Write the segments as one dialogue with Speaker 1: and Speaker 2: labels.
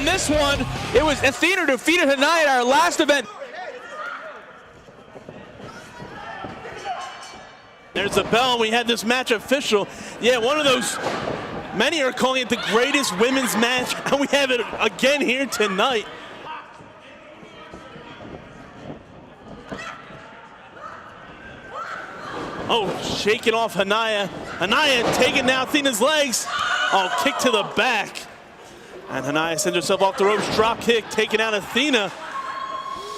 Speaker 1: this one. It was Athena who defeated Haniah at our last event.
Speaker 2: There's the bell. We had this match official. Yeah, one of those, many are calling it the greatest women's match, and we have it again here tonight. Oh, shaking off Haniah. Haniah taking down Athena's legs. Oh, kick to the back. And Haniah sends herself off the ropes, drop kick, taking out Athena.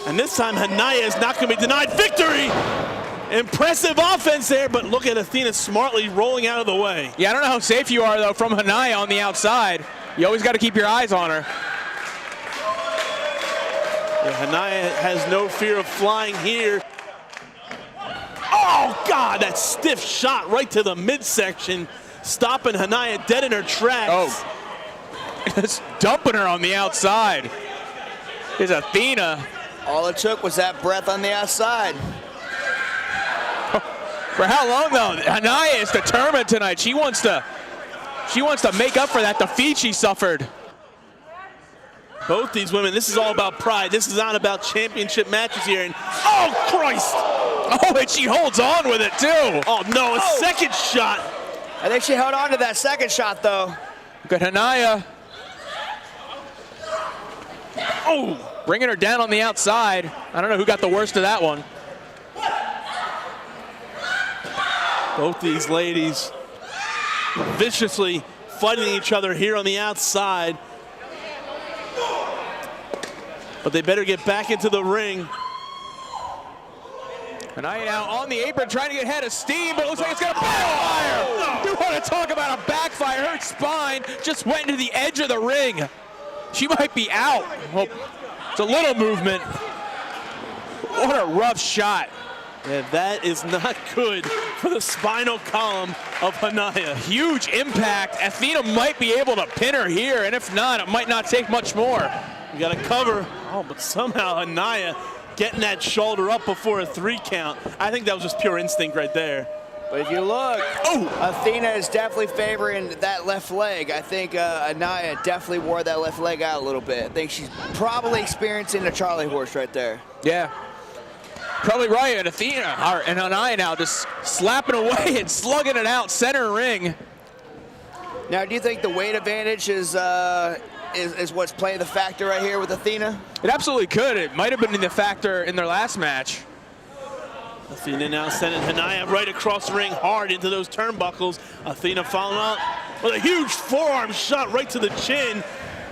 Speaker 2: And this time Haniah is not going to be denied victory. Impressive offense there, but look at Athena smartly rolling out of the way.
Speaker 1: Yeah, I don't know how safe you are, though, from Haniah on the outside. You always got to keep your eyes on her.
Speaker 2: Yeah, Haniah has no fear of flying here. Oh, God, that stiff shot right to the midsection, stopping Haniah dead in her tracks.
Speaker 1: Oh, it's dumping her on the outside. Is Athena.
Speaker 3: All it took was that breath on the outside.
Speaker 1: For how long, though? Haniah is determined tonight. She wants to make up for that defeat she suffered.
Speaker 2: Both these women, this is all about pride. This is not about championship matches here. And oh, Christ!
Speaker 1: Oh, and she holds on with it, too.
Speaker 2: Oh, no, a second shot.
Speaker 3: I think she held on to that second shot, though.
Speaker 1: Look at Haniah. Oh, bringing her down on the outside. I don't know who got the worst of that one.
Speaker 2: Both these ladies viciously fighting each other here on the outside. But they better get back into the ring.
Speaker 1: Haniah now on the apron trying to get head of steam, but it looks like it's going to backfire. You want to talk about a backfire. Her spine just went into the edge of the ring. She might be out. Oh, it's a little movement. What a rough shot.
Speaker 2: Yeah, that is not good for the spinal column of Haniah.
Speaker 1: Huge impact. Athena might be able to pin her here, and if not, it might not take much more.
Speaker 2: You got to cover. Oh, but somehow Haniah getting that shoulder up before a 3 count. I think that was just pure instinct right there.
Speaker 3: But if you look, Athena is definitely favoring that left leg. I think Haniah definitely wore that left leg out a little bit. I think she's probably experiencing a Charlie horse right there.
Speaker 1: Yeah. Probably right, and Athena and Haniah now just slapping away and slugging it out center ring.
Speaker 3: Now, do you think the weight advantage is what's playing the factor right here with Athena?
Speaker 1: It absolutely could. It might have been the factor in their last match.
Speaker 2: Athena now sending Haniah right across the ring hard into those turnbuckles. Athena following up with a huge forearm shot right to the chin.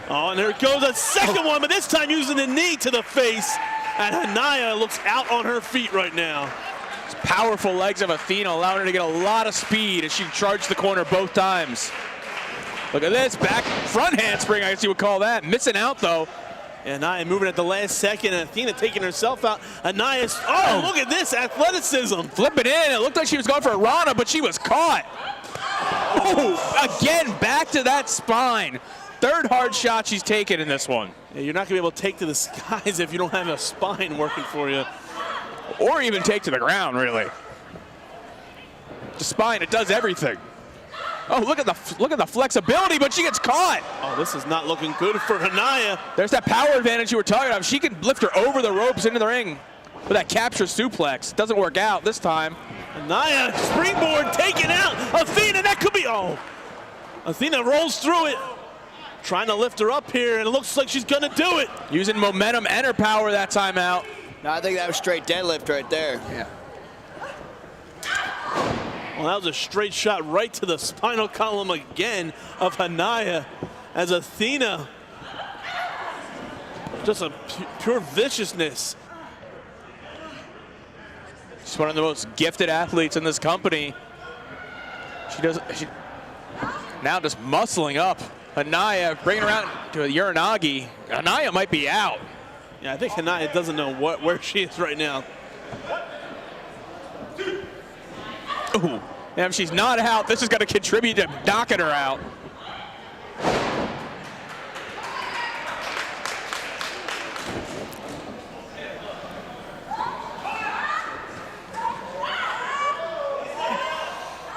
Speaker 2: Oh, and there goes a second one, but this time using the knee to the face. And Haniah looks out on her feet right now.
Speaker 1: It's powerful legs of Athena allowing her to get a lot of speed as she charged the corner both times. Look at this, back front handspring, I guess you would call that. Missing out, though.
Speaker 2: And Haniah moving at the last second, and Athena taking herself out. Haniah's, oh, look at this athleticism.
Speaker 1: Flipping in, it looked like she was going for a Rana, but she was caught. Oh, again, back to that spine. Third hard shot she's taken in this one.
Speaker 2: Yeah, you're not going to be able to take to the skies if you don't have a spine working for you.
Speaker 1: Or even take to the ground, really. The spine, it does everything. Oh, look at the flexibility, but she gets caught.
Speaker 2: Oh, this is not looking good for Haniah.
Speaker 1: There's that power advantage you were talking about. She can lift her over the ropes into the ring with that capture suplex. Doesn't work out this time.
Speaker 2: Haniah, springboard taken out. Athena, that could be, oh. Athena rolls through it. Trying to lift her up here, and it looks like she's gonna do it.
Speaker 1: Using momentum and her power that time out.
Speaker 3: No, I think that was straight deadlift right there.
Speaker 1: Yeah.
Speaker 2: Well, that was a straight shot right to the spinal column again of Haniah as Athena. Just a pure viciousness.
Speaker 1: She's one of the most gifted athletes in this company. She now just muscling up. Haniah bringing her out to a Uranagi. Haniah might be out.
Speaker 2: Yeah, I think Haniah doesn't know where she is right now.
Speaker 1: Ooh. And if she's not out, this is going to contribute to knocking her out.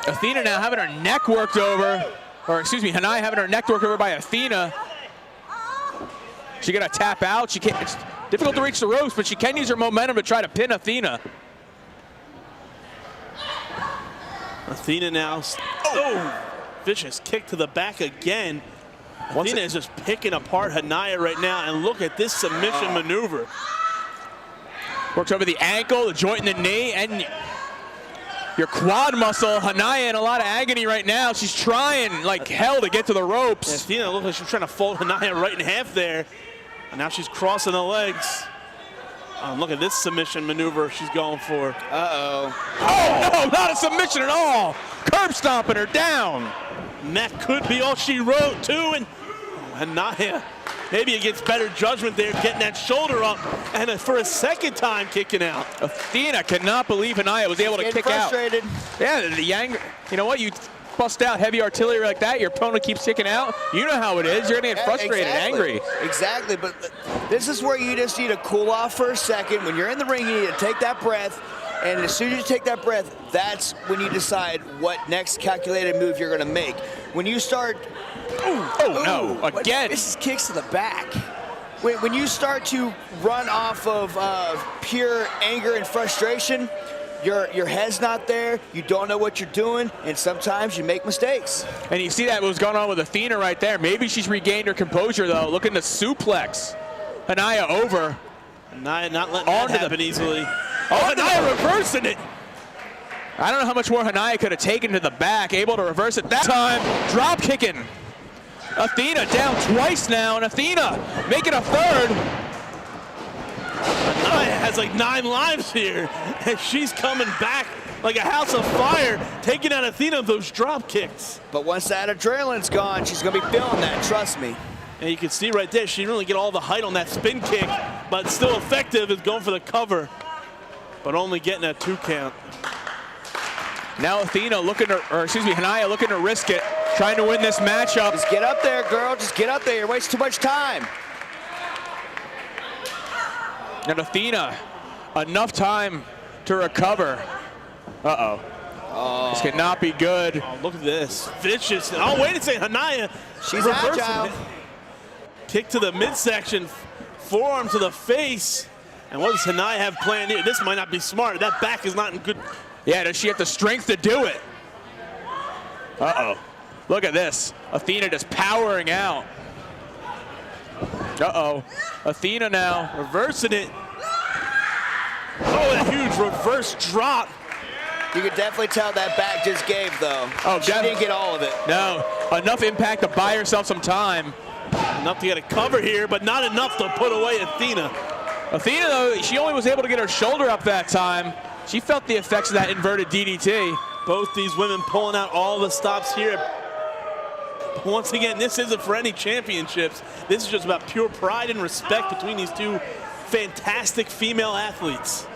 Speaker 1: Athena now having her neck worked over, or excuse me, Haniah having her neck worked over by Athena. She gonna tap out? She can't. It's difficult to reach the ropes, but she can use her momentum to try to pin Athena.
Speaker 2: Athena now. Oh! Vicious kick to the back again. Athena is just picking apart Haniah right now, and look at this submission maneuver.
Speaker 1: Works over the ankle, the joint in the knee, and your quad muscle. Haniah in a lot of agony right now. She's trying like hell to get to the ropes.
Speaker 2: Yeah, Athena looks like she's trying to fold Haniah right in half there. And now she's crossing the legs. Look at this submission maneuver she's going for.
Speaker 3: Uh-oh.
Speaker 1: Oh, no, not a submission at all. Curb stomping her down.
Speaker 2: And that could be all she wrote, too. And Haniah, maybe against better judgment there, getting that shoulder up. And for a second time, kicking out.
Speaker 1: Athena cannot believe Haniah was able to kick
Speaker 3: frustrated.
Speaker 1: out. Yeah, the anger. You know what? You bust out heavy artillery like that, your opponent keeps kicking out. You know how it is. You're going to get frustrated and angry.
Speaker 3: Exactly, but this is where you just need to cool off for a second. When you're in the ring, you need to take that breath. And as soon as you take that breath, that's when you decide what next calculated move you're going to make. When you start...
Speaker 1: no, again.
Speaker 3: This is kicks to the back. When you start to run off of pure anger and frustration, your head's not there, you don't know what you're doing, and sometimes you make mistakes.
Speaker 1: And you see that what was going on with Athena right there. Maybe she's regained her composure, though, looking to suplex Haniah over.
Speaker 2: Haniah not letting that happen easily.
Speaker 1: Oh, Haniah reversing it. I don't know how much more Haniah could have taken to the back, able to reverse it that time. Drop kicking. Athena down twice now, and Athena making a third.
Speaker 2: Haniah has like 9 lives here, and she's coming back like a house of fire, taking out Athena with those drop kicks.
Speaker 3: But once that adrenaline's gone, she's going to be feeling that, trust me.
Speaker 2: And you can see right there, she didn't really get all the height on that spin kick, but still effective is going for the cover, but only getting a 2 count.
Speaker 1: Now Athena looking to, or excuse me, Haniah looking to risk it, trying to win this matchup.
Speaker 3: Just get up there, girl. Just get up there. You're wasting too much time.
Speaker 1: And Athena, enough time to recover. Uh-oh.
Speaker 3: Oh.
Speaker 1: This could not be good.
Speaker 2: Oh, look at this. Vicious. Oh, wait a second. Haniah.
Speaker 3: She's
Speaker 2: reversing
Speaker 3: agile.
Speaker 2: it. Kick to the midsection. Forearm to the face. And what does Haniah have planned here? This might not be smart. That back is not in good.
Speaker 1: Yeah, does she have the strength to do it? Uh-oh. Look at this. Athena just powering out. Uh-oh. Athena now.
Speaker 2: Reversing it. Oh, a huge reverse drop.
Speaker 3: You could definitely tell that back just gave, though.
Speaker 1: Oh,
Speaker 3: she didn't get all of it.
Speaker 1: No. Enough impact to buy herself some time.
Speaker 2: Enough to get a cover here, but not enough to put away Athena.
Speaker 1: Athena, though, she only was able to get her shoulder up that time. She felt the effects of that inverted DDT.
Speaker 2: Both these women pulling out all the stops here. Once again, this isn't for any championships. This is just about pure pride and respect between these two fantastic female athletes.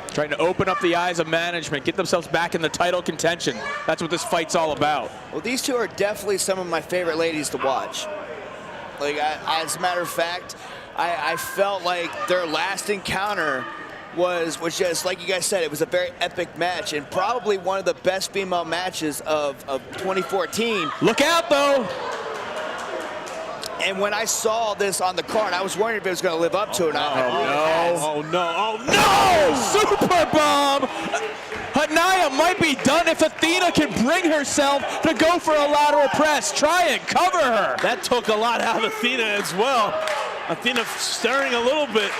Speaker 1: Trying to open up the eyes of management, get themselves back in the title contention. That's what this fight's all about.
Speaker 3: Well, these two are definitely some of my favorite ladies to watch. Like, as a matter of fact, I felt like their last encounter was just, like you guys said, it was a very epic match and probably one of the best female matches of 2014.
Speaker 1: Look out, though.
Speaker 3: And when I saw this on the card, I was wondering if it was going to live up to it.
Speaker 2: Oh, no. Oh, no.
Speaker 1: Super bomb. Haniah might be done if Athena can bring herself to go for a lateral press. Try and cover her.
Speaker 2: That took a lot out of Athena as well. Athena stirring a little bit.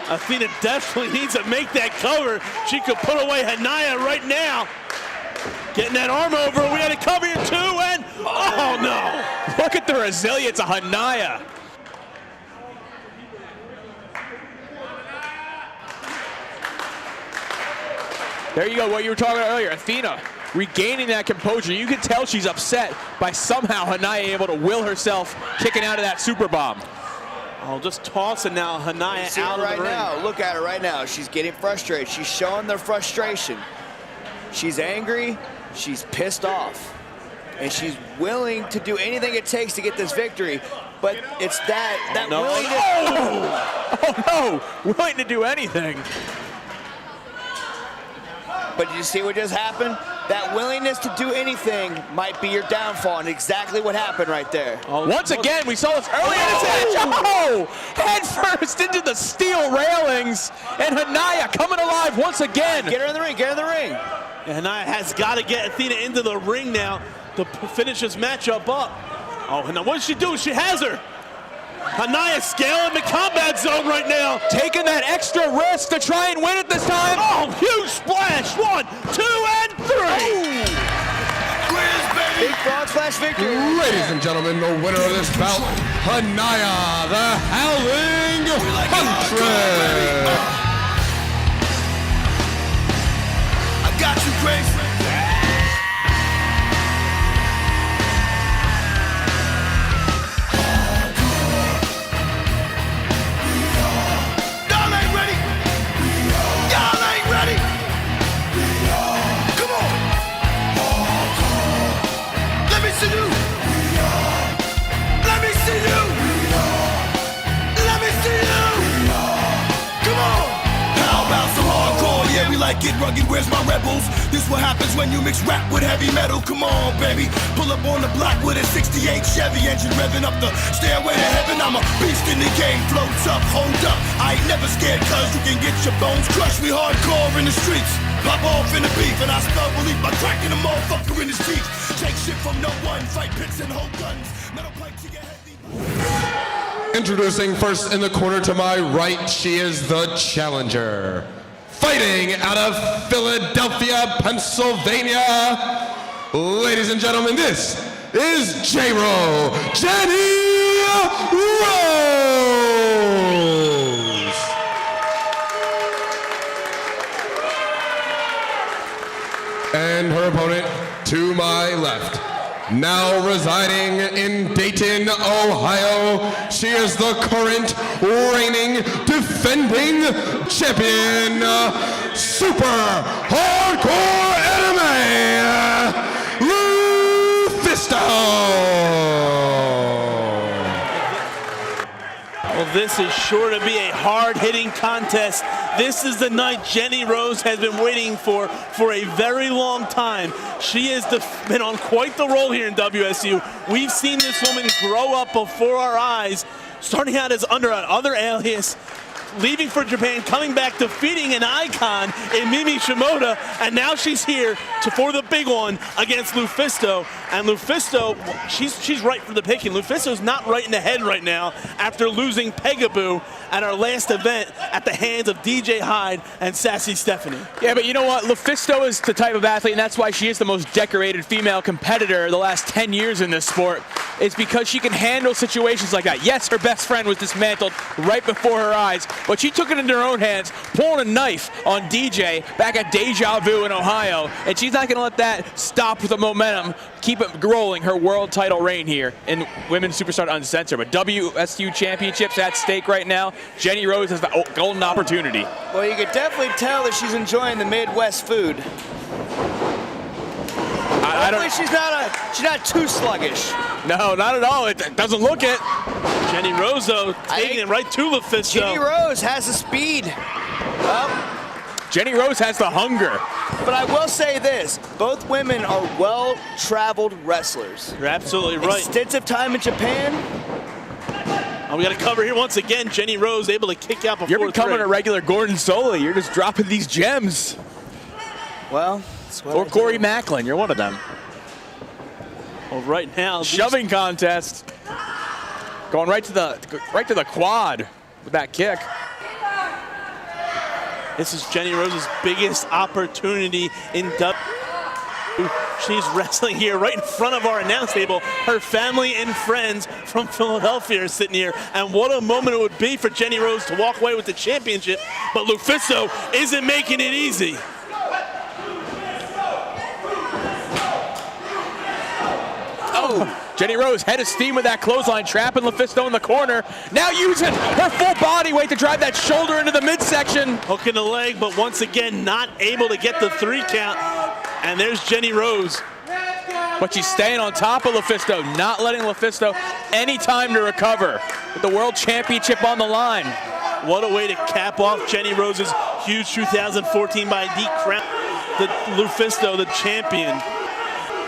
Speaker 2: Athena definitely needs to make that cover. She could put away Haniah right now. Getting that arm over. We had a cover here too, and oh no.
Speaker 1: Look at the resilience of Haniah. There you go, what you were talking about earlier. Athena regaining that composure. You can tell she's upset by somehow Haniah able to will herself kicking out of that super bomb.
Speaker 2: Oh, just tossing now Haniah out of the ring.
Speaker 3: Now. Look at her right now. She's getting frustrated. She's showing their frustration. She's angry. She's pissed off. And she's willing to do anything it takes to get this victory. But it's that willingness.
Speaker 1: Oh no! Willing to do anything.
Speaker 3: But did you see what just happened? that willingness to do anything might be your downfall, and exactly what happened right there.
Speaker 1: Once again, we saw this earlier in this match. Oh! Head first into the steel railings, and Haniah coming alive once again.
Speaker 3: Get her in the ring, get her in the ring.
Speaker 2: And Haniah has got to get Athena into the ring now to finish this matchup up. Oh, and now what does she do? She has her. Haniah scaling the combat zone right now.
Speaker 1: Taking that extra risk to try and win it this time.
Speaker 2: Oh, huge splash. 1, 2, and 3.
Speaker 3: Big frog splash victory.
Speaker 4: Ladies and gentlemen, the winner of this bout, Haniah, the Howling Huntress.
Speaker 5: I got you, Grace. Get rugged, where's my rebels? This what happens when you mix rap with heavy metal. Come on, baby. Pull up on the block with a 68 Chevy engine revving up the stairway to heaven. I'm a beast in the game, floats up, hold up. I ain't never scared, cause you can get your bones crushed. We hardcore in the streets, pop off in the beef, and I spell belief by cracking a motherfucker in his teeth. Take shit from no one, fight pits and hold guns. Metal pipe to your head.
Speaker 4: Introducing first in the corner to my right, she is the challenger. Fighting out of Philadelphia, Pennsylvania, ladies and gentlemen, this is J-Ro, Jenny Rose. And her opponent to my left, now residing in Dayton, Ohio, she is the current reigning, defending champion, super hardcore anime, Lufisto.
Speaker 2: Well, this is sure to be a hard-hitting contest. This is the night Jenny Rose has been waiting for a very long time. She has been on quite the roll here in WSU. We've seen this woman grow up before our eyes, starting out as under another alias, leaving for Japan, coming back, defeating an icon in Mimi Shimoda, and now she's here for the big one against Lufisto. And Lufisto, she's right for the picking. Lufisto's not right in the head right now after losing Pegaboo at our last event at the hands of DJ Hyde and Sassy Stephanie.
Speaker 1: Yeah, but you know what? Lufisto is the type of athlete, and that's why she is the most decorated female competitor the last 10 years in this sport. It's because she can handle situations like that. Yes, her best friend was dismantled right before her eyes, but she took it into her own hands, pulling a knife on DJ back at Deja Vu in Ohio, and she's not going to let that stop the momentum, keep it rolling, her world title reign here in Women's Superstar Uncensored. But WSU Championships at stake right now. Jenny Rose has the golden opportunity.
Speaker 3: Well, you can definitely tell that she's enjoying the Midwest food. Hopefully she's not too sluggish.
Speaker 1: No, not at all. It doesn't look it.
Speaker 2: Jenny Rose, though, taking it right to Lufisto.
Speaker 3: Jenny Rose has the speed. Well,
Speaker 1: Jenny Rose has the hunger.
Speaker 3: But I will say this, both women are well-traveled wrestlers.
Speaker 2: You're absolutely right.
Speaker 3: Extensive time in Japan.
Speaker 2: We got to cover here once again. Jenny Rose able to kick out before
Speaker 1: You're becoming a regular Gordon Soley. You're just dropping these gems.
Speaker 3: Well,
Speaker 1: or Corey Macklin. You're one of them.
Speaker 2: Well, right now,
Speaker 1: shoving contest. Going right to the quad with that kick.
Speaker 2: This is Jenny Rose's biggest opportunity in W. She's wrestling here right in front of our announce table. Her family and friends from Philadelphia are sitting here. And what a moment it would be for Jenny Rose to walk away with the championship. But Lufisto isn't making it easy.
Speaker 1: Oh, Jenny Rose head of steam with that clothesline, trapping Lufisto in the corner. Now using her full body weight to drive that shoulder into the midsection.
Speaker 2: Hooking the leg, but once again, not able to get the 3 count. And there's Jenny Rose.
Speaker 1: But she's staying on top of Lufisto, not letting Lufisto any time to recover. With the World Championship on the line.
Speaker 2: What a way to cap off Jenny Rose's huge 2014 by D crown. Lufisto, the champion.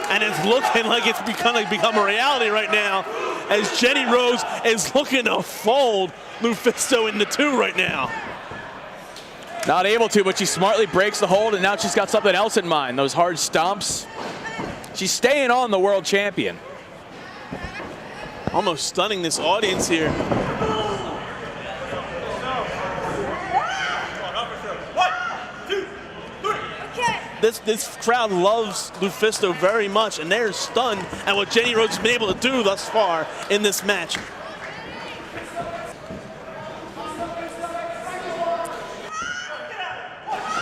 Speaker 2: And it's looking like it's become a reality right now as Jenny Rose is looking to fold Lufisto into two right now.
Speaker 1: Not able to, but she smartly breaks the hold, and now she's got something else in mind. Those hard stomps. She's staying on the world champion.
Speaker 2: Almost stunning this audience here. This crowd loves Lufisto very much, and they're stunned at what Jenny Rose has been able to do thus far in this match.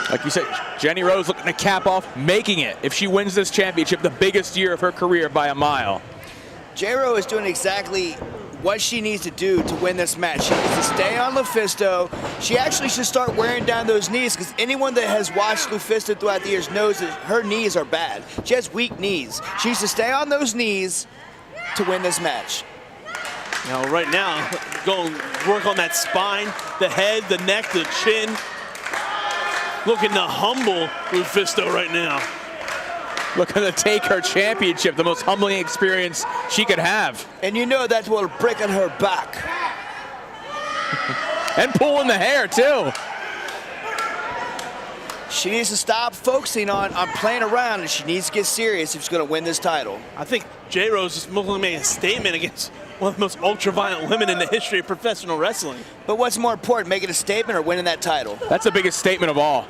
Speaker 1: Like you said, Jenny Rose looking to cap off, making it, if she wins this championship, the biggest year of her career by a mile.
Speaker 3: J-Ro is doing exactly what she needs to do to win this match. She needs to stay on Lufisto. She actually should start wearing down those knees, because anyone that has watched Lufisto throughout the years knows that her knees are bad. She has weak knees. She needs to stay on those knees to win this match.
Speaker 2: Now, right now, go work on that spine, the head, the neck, the chin. Looking to humble Lufisto right now.
Speaker 1: Looking to take her championship, the most humbling experience she could have.
Speaker 3: And you know that will break on her back.
Speaker 1: And pulling the hair, too.
Speaker 3: She needs to stop focusing on playing around, and she needs to get serious if she's going to win this title.
Speaker 2: I think J. Rose is looking to make a statement against one of the most ultra-violent women in the history of professional wrestling.
Speaker 3: But what's more important, making a statement or winning that title?
Speaker 1: That's the biggest statement of all.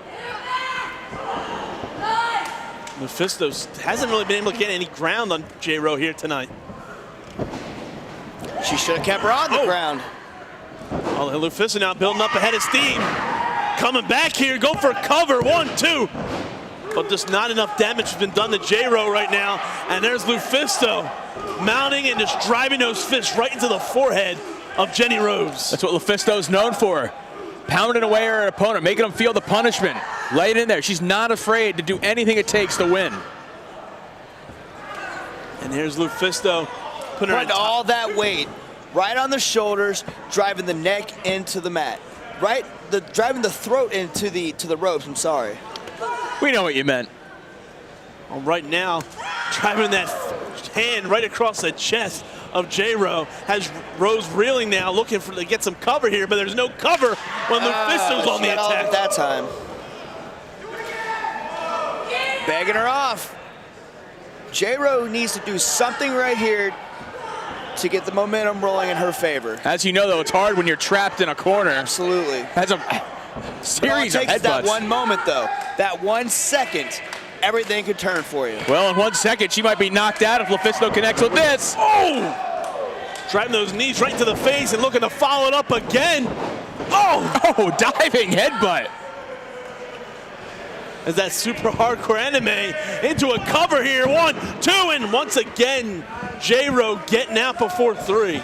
Speaker 2: Lufisto hasn't really been able to get any ground on J. Rose here tonight.
Speaker 3: She should have kept her on the ground.
Speaker 2: Oh, Lufisto now building up ahead of steam. Coming back here, go for cover, 1, 2. But just not enough damage has been done to J-Ro right now. And there's Lufisto mounting and just driving those fists right into the forehead of Jenny Rose.
Speaker 1: That's what Lufisto's known for. Pounding away her opponent, making them feel the punishment. Lay it in there. She's not afraid to do anything it takes to win.
Speaker 2: And here's Lufisto putting her
Speaker 3: all that weight right on the shoulders, driving the neck into the mat. Right? Driving the throat into the ropes, I'm sorry.
Speaker 1: We know what you meant.
Speaker 2: Well, right now, driving that hand right across the chest of J-Ro. Has Rose reeling now, looking to get some cover here, but there's no cover when Lufisto's on the attack.
Speaker 3: At that time. Begging her off. J-Ro needs to do something right here to get the momentum rolling in her favor.
Speaker 1: As you know, though, it's hard when you're trapped in a corner.
Speaker 3: Absolutely.
Speaker 1: That's a series of headbutts.
Speaker 3: That one moment, though, that 1 second, everything could turn for you.
Speaker 1: Well, in 1 second, she might be knocked out if Lufisto connects with this.
Speaker 2: Oh! Driving those knees right to the face and looking to follow it up again.
Speaker 1: Oh, diving headbutt.
Speaker 2: As that super hardcore anime into a cover here. 1, 2, and once again, J-Ro getting out before 3.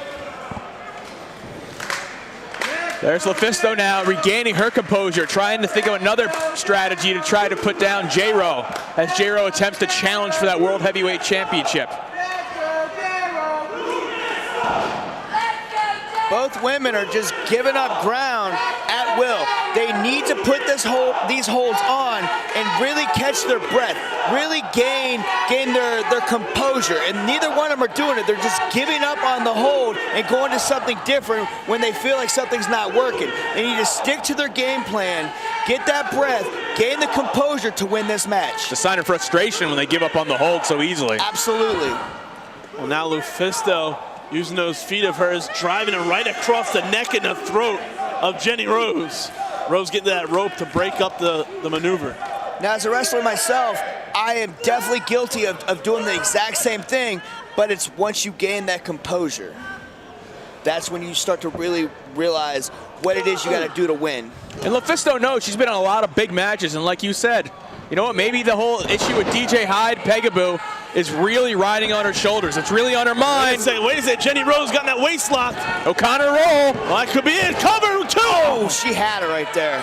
Speaker 1: There's Lufisto now regaining her composure, trying to think of another strategy to try to put down J-Ro as J-Ro attempts to challenge for that World Heavyweight Championship.
Speaker 3: Both women are just giving up ground at will. They need to put these holds on and really catch their breath, really gain their composure. And neither one of them are doing it. They're just giving up on the hold and going to something different when they feel like something's not working. They need to stick to their game plan, get that breath, gain the composure to win this match.
Speaker 1: It's a sign of frustration when they give up on the hold so easily.
Speaker 3: Absolutely.
Speaker 2: Well, now Lufisto using those feet of hers, driving it right across the neck and the throat of Jenny Rose. Rose getting that rope to break up the maneuver.
Speaker 3: Now, as a wrestler myself, I am definitely guilty of doing the exact same thing, but it's once you gain that composure. That's when you start to really realize what it is you got to do to win.
Speaker 1: And Lufisto knows she's been in a lot of big matches, and like you said, you know what, maybe the whole issue with DJ Hyde, Peekaboo, is really riding on her shoulders. It's really on her mind.
Speaker 2: Wait a second, Jenny Rose got that waist locked.
Speaker 1: O'Connor roll.
Speaker 2: Well, that could be it. Cover, 2.
Speaker 3: Oh, she had it right there.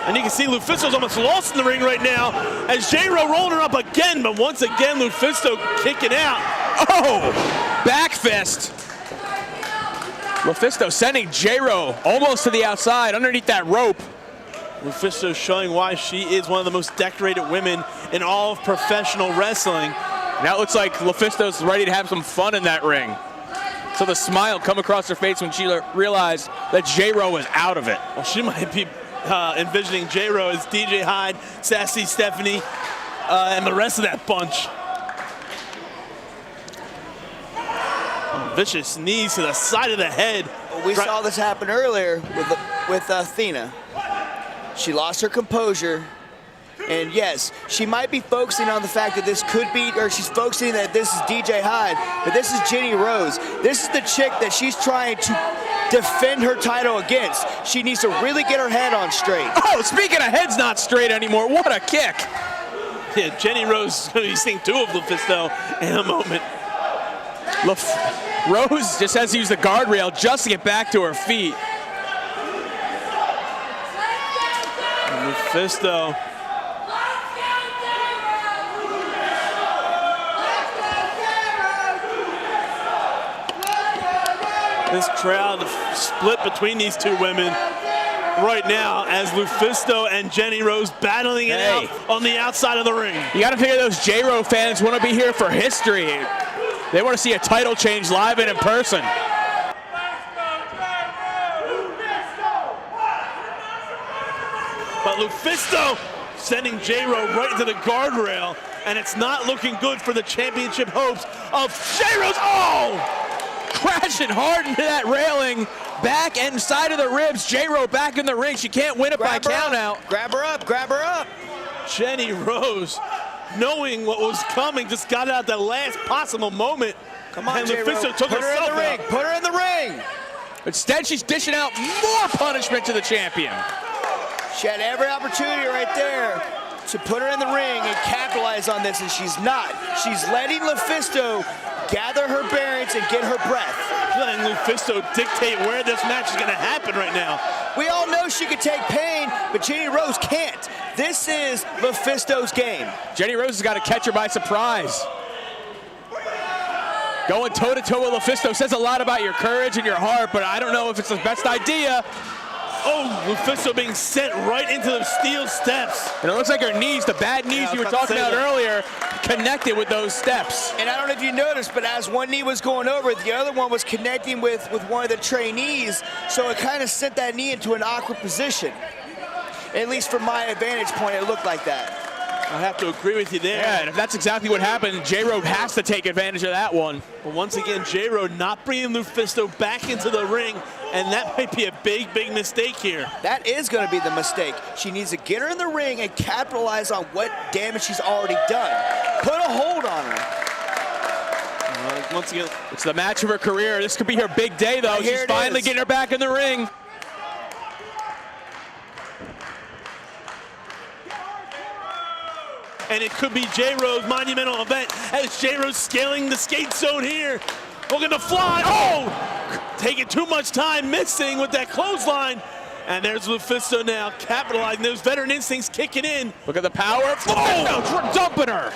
Speaker 2: And you can see Lufisto's almost lost in the ring right now as J-Ro rolling her up again, but once again, Lufisto kicking out.
Speaker 1: Oh, back fist. Lufisto sending J-Ro almost to the outside underneath that rope.
Speaker 2: Lufisto showing why she is one of the most decorated women in all of professional wrestling.
Speaker 1: Now it looks like Lufisto's ready to have some fun in that ring. So the smile come across her face when she realized that J-Ro was out of it.
Speaker 2: Well, she might be envisioning J-Ro as DJ Hyde, Sassy Stephanie, and the rest of that bunch. Oh, vicious knees to the side of the head.
Speaker 3: We saw this happen earlier with Athena. She lost her composure. And yes, she might be focusing on the fact that this could be, or she's focusing that this is DJ Hyde, but this is Jenny Rose. This is the chick that she's trying to defend her title against. She needs to really get her head on straight.
Speaker 1: Oh, speaking of heads not straight anymore, what a kick.
Speaker 2: Yeah, Jenny Rose is going to be seeing two of Lufisto in a moment.
Speaker 1: Rose just has to use the guardrail just to get back to her feet.
Speaker 2: And Lufisto. This crowd split between these two women right now as Lufisto and Jenny Rose battling it out on the outside of the ring.
Speaker 1: You got to figure those J-Ro fans want to be here for history. They want to see a title change live and in person.
Speaker 2: But Lufisto sending J-Ro right into the guardrail, and it's not looking good for the championship hopes of J-Ro's. Oh!
Speaker 1: Crashing hard into that railing, back and side of the ribs. J-Ro back in the ring. She can't win it by count out.
Speaker 3: Grab her up, grab her up.
Speaker 2: Jenny Rose, knowing what was coming, just got out the last possible moment.
Speaker 3: Come on,
Speaker 2: and
Speaker 3: J-Ro.
Speaker 2: Lufisto took
Speaker 3: Put her in the ring. Put her in the ring.
Speaker 1: Instead, she's dishing out more punishment to the champion.
Speaker 3: She had every opportunity right there to put her in the ring and capitalize on this, and she's not. She's letting Lufisto gather her bearings and get her breath.
Speaker 2: Letting Lufisto dictate where this match is going to happen right now.
Speaker 3: We all know she can take pain, but Jenny Rose can't. This is Lufisto's game.
Speaker 1: Jenny Rose has got to catch her by surprise. Going toe-to-toe with Lufisto says a lot about your courage and your heart, but I don't know if it's the best idea.
Speaker 2: Oh, Lufisto being sent right into the steel steps.
Speaker 1: And it looks like her knees, the bad knees you were talking about earlier, connected with those steps.
Speaker 3: And I don't know if you noticed, but as one knee was going over, the other one was connecting with one of the trainees, so it kind of sent that knee into an awkward position. At least from my vantage point, it looked like that.
Speaker 2: I have to agree with you there.
Speaker 1: Yeah, and if that's exactly what happened, J-Ro has to take advantage of that one.
Speaker 2: But once again, J-Ro not bringing Lufisto back into the ring, and that might be a big, big mistake here.
Speaker 3: That is going to be the mistake. She needs to get her in the ring and capitalize on what damage she's already done. Put a hold on her.
Speaker 2: Once again,
Speaker 1: it's the match of her career. This could be her big day, though. She's finally getting her back in the ring.
Speaker 2: and it could be J-Ro's monumental event as J-Ro's scaling the skate zone here. Looking to fly. Oh! Taking too much time, missing with that clothesline. And there's Lufisto now capitalizing. Those veteran instincts kicking in.
Speaker 1: Look at the power. Oh! Dumping her.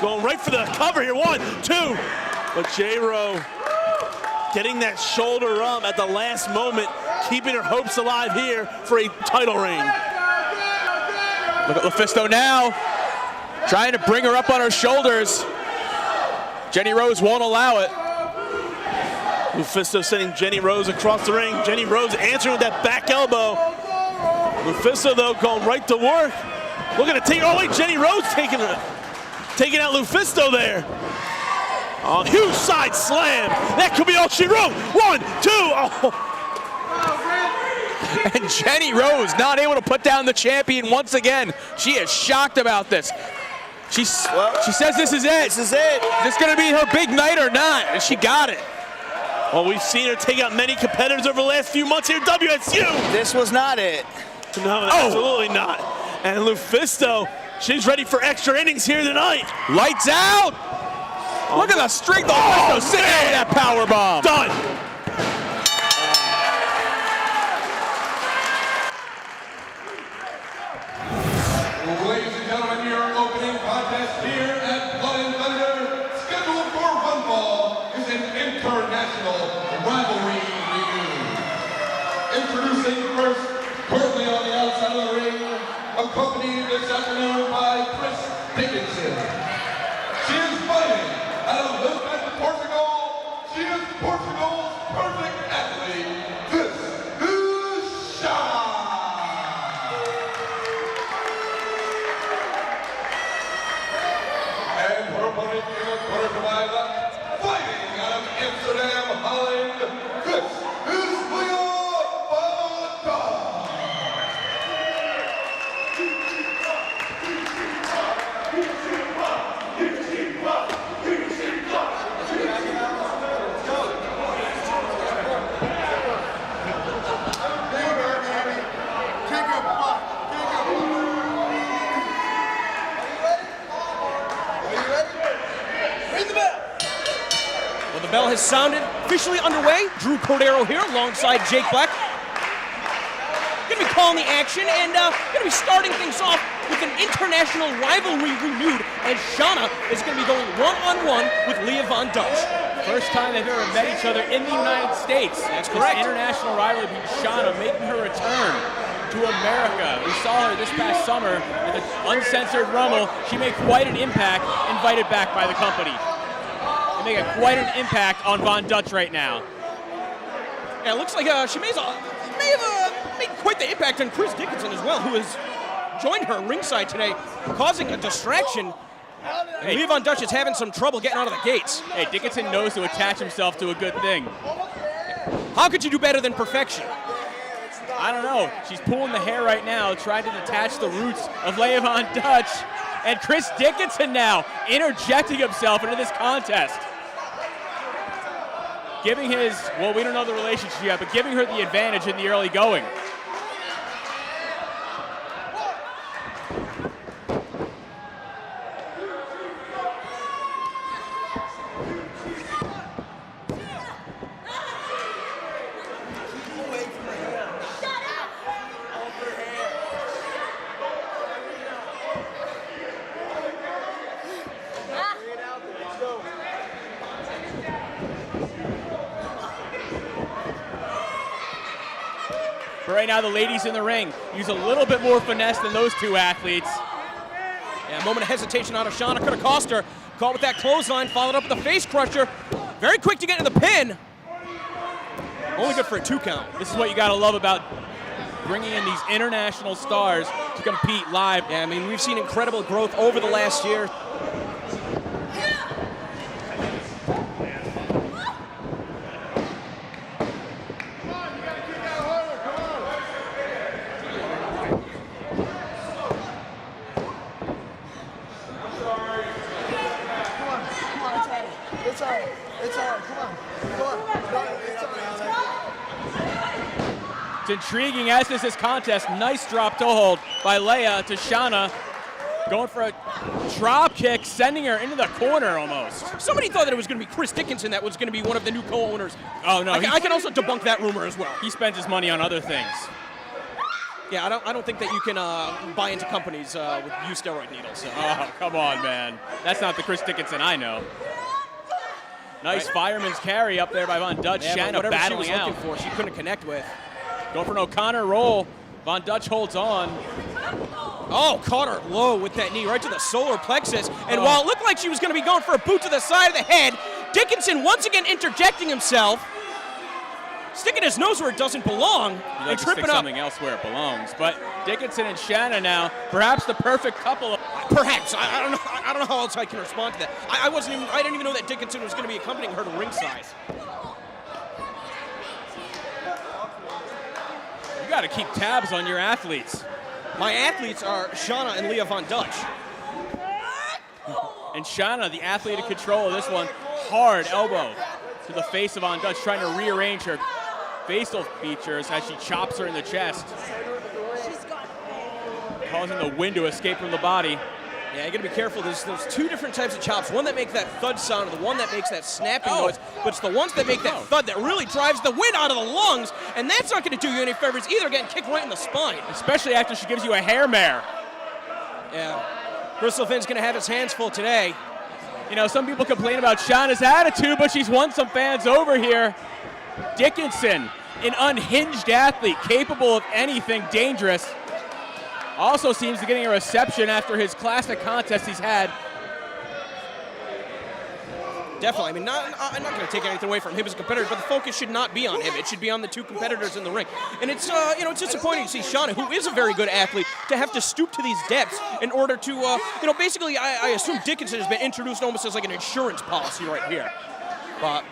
Speaker 2: Going right for the cover here. 1, 2. But J-Ro getting that shoulder up at the last moment, keeping her hopes alive here for a title reign.
Speaker 1: Look at Lufisto now, trying to bring her up on her shoulders. Jenny Rose won't allow it.
Speaker 2: Lufisto sending Jenny Rose across the ring. Jenny Rose answering with that back elbow. Lufisto, though, going right to work. Looking to take, oh wait, Jenny Rose taking out Lufisto there. Oh, huge side slam. That could be all she wrote. 1, 2, oh.
Speaker 1: And Jenny Rose not able to put down the champion once again. She is shocked about this. She says this is it.
Speaker 3: This is it.
Speaker 1: Is this going to be her big night or not? And she got it.
Speaker 2: Well, we've seen her take out many competitors over the last few months here at WSU.
Speaker 3: This was not it.
Speaker 2: No, absolutely not. And Lufisto, she's ready for extra innings here tonight.
Speaker 1: Lights out. Look at the strength of Lufisto sitting there with that power bomb.
Speaker 2: Done.
Speaker 4: Ladies and gentlemen, your opening contest here at Blood and Thunder, scheduled for one fall, is an international rivalry reunion. Introducing first, currently on the outside of the accompanied this afternoon by Chris Dickinson. She is fighting out of Lisbon, Portugal. She is Portugal's perfect athlete. This is Shauna. And her opponent in the corner to my left, fighting out of Amsterdam, Holland. This is Leva Bates.
Speaker 6: Well, the bell has sounded, officially underway. Drew Cordero here alongside Jake Black. Going to be calling the action and going to be starting things off with an international rivalry renewed as Shauna is going to be going one-on-one with Leavon Dutch.
Speaker 1: First time they've ever met each other in the United States.
Speaker 6: That's correct.
Speaker 1: This international rivalry between Shauna making her return to America. We saw her this past summer at the Uncensored Rumble. She made quite an impact, invited back by the company. They make quite an impact on Von Dutch right now.
Speaker 6: Yeah, it looks like she may have made quite the impact on Chris Dickinson as well, who has joined her ringside today, causing a distraction. And Leavon Dutch is having some trouble getting out of the gates.
Speaker 1: Hey, Dickinson knows to attach himself to a good thing.
Speaker 6: How could you do better than perfection?
Speaker 1: I don't know. She's pulling the hair right now, trying to detach the roots of Leavon Dutch. And Chris Dickinson now interjecting himself into this contest. Giving his, well, we don't know the relationship yet, but giving her the advantage in the early going. But right now, the ladies in the ring use a little bit more finesse than those two athletes.
Speaker 6: Yeah, a moment of hesitation out of Shauna could have cost her. Caught with that clothesline, followed up with a face crusher. Very quick to get in the pin. Only good for a 2 count.
Speaker 1: This is what you got to love about bringing in these international stars to compete live.
Speaker 6: Yeah, I mean, we've seen incredible growth over the last year.
Speaker 1: It's intriguing, as is this contest. Nice drop toe hold by Leia to Shauna. Going for a drop kick, sending her into the corner almost.
Speaker 6: Somebody thought that it was going to be Chris Dickinson that was going to be one of the new co-owners.
Speaker 1: Oh, no.
Speaker 6: I can also debunk that rumor as well.
Speaker 1: He spent his money on other things.
Speaker 6: Yeah, I don't think that you can buy into companies with use steroid needles. So.
Speaker 1: Oh, come on, man. That's not the Chris Dickinson I know. Nice fireman's carry up there by Von Dutch.
Speaker 6: Yeah,
Speaker 1: Shauna battling
Speaker 6: she was
Speaker 1: out.
Speaker 6: looking for, she couldn't connect with.
Speaker 1: Going for an O'Connor roll. Von Dutch holds on.
Speaker 6: Oh, caught her low with that knee right to the solar plexus. And while it looked like she was going to be going for a boot to the side of the head, Dickinson once again interjecting himself, sticking his nose where it doesn't belong, and tripping up.
Speaker 1: Something else where it belongs. But Dickinson and Shauna now, perhaps the perfect couple of.
Speaker 6: Perhaps. I don't know. I don't know how else I can respond to that. I didn't even know that Dickinson was going to be accompanying her to ringside.
Speaker 1: You got to keep tabs on your athletes.
Speaker 6: My athletes are Shauna and Leavon Dutch.
Speaker 1: And Shauna, the athlete in control of this one, hard elbow to the face of Von Dutch, trying to rearrange her facial features as she chops her in the chest, causing the wind to escape from the body.
Speaker 6: Yeah, you got to be careful. There's 2 different types of chops. One that makes that thud sound, and the one that makes that snapping noise. But it's the ones that make that thud that really drives the wind out of the lungs, and that's not going to do you any favors either, getting kicked right in the spine.
Speaker 1: Especially after she gives you a hair mare.
Speaker 6: Yeah, Bristol Finn's going to have his hands full today.
Speaker 1: You know, some people complain about Shauna's attitude, but she's won some fans over here. Dickinson, an unhinged athlete, capable of anything dangerous. Also seems to be getting a reception after his classic contest he's had.
Speaker 6: Definitely. I mean, I'm not going to take anything away from him as a competitor, but the focus should not be on him. It should be on the two competitors in the ring. And it's, it's disappointing to see Shauna, who is a very good athlete, to have to stoop to these depths in order to, basically, I assume Dickinson has been introduced almost as like an insurance policy right here. But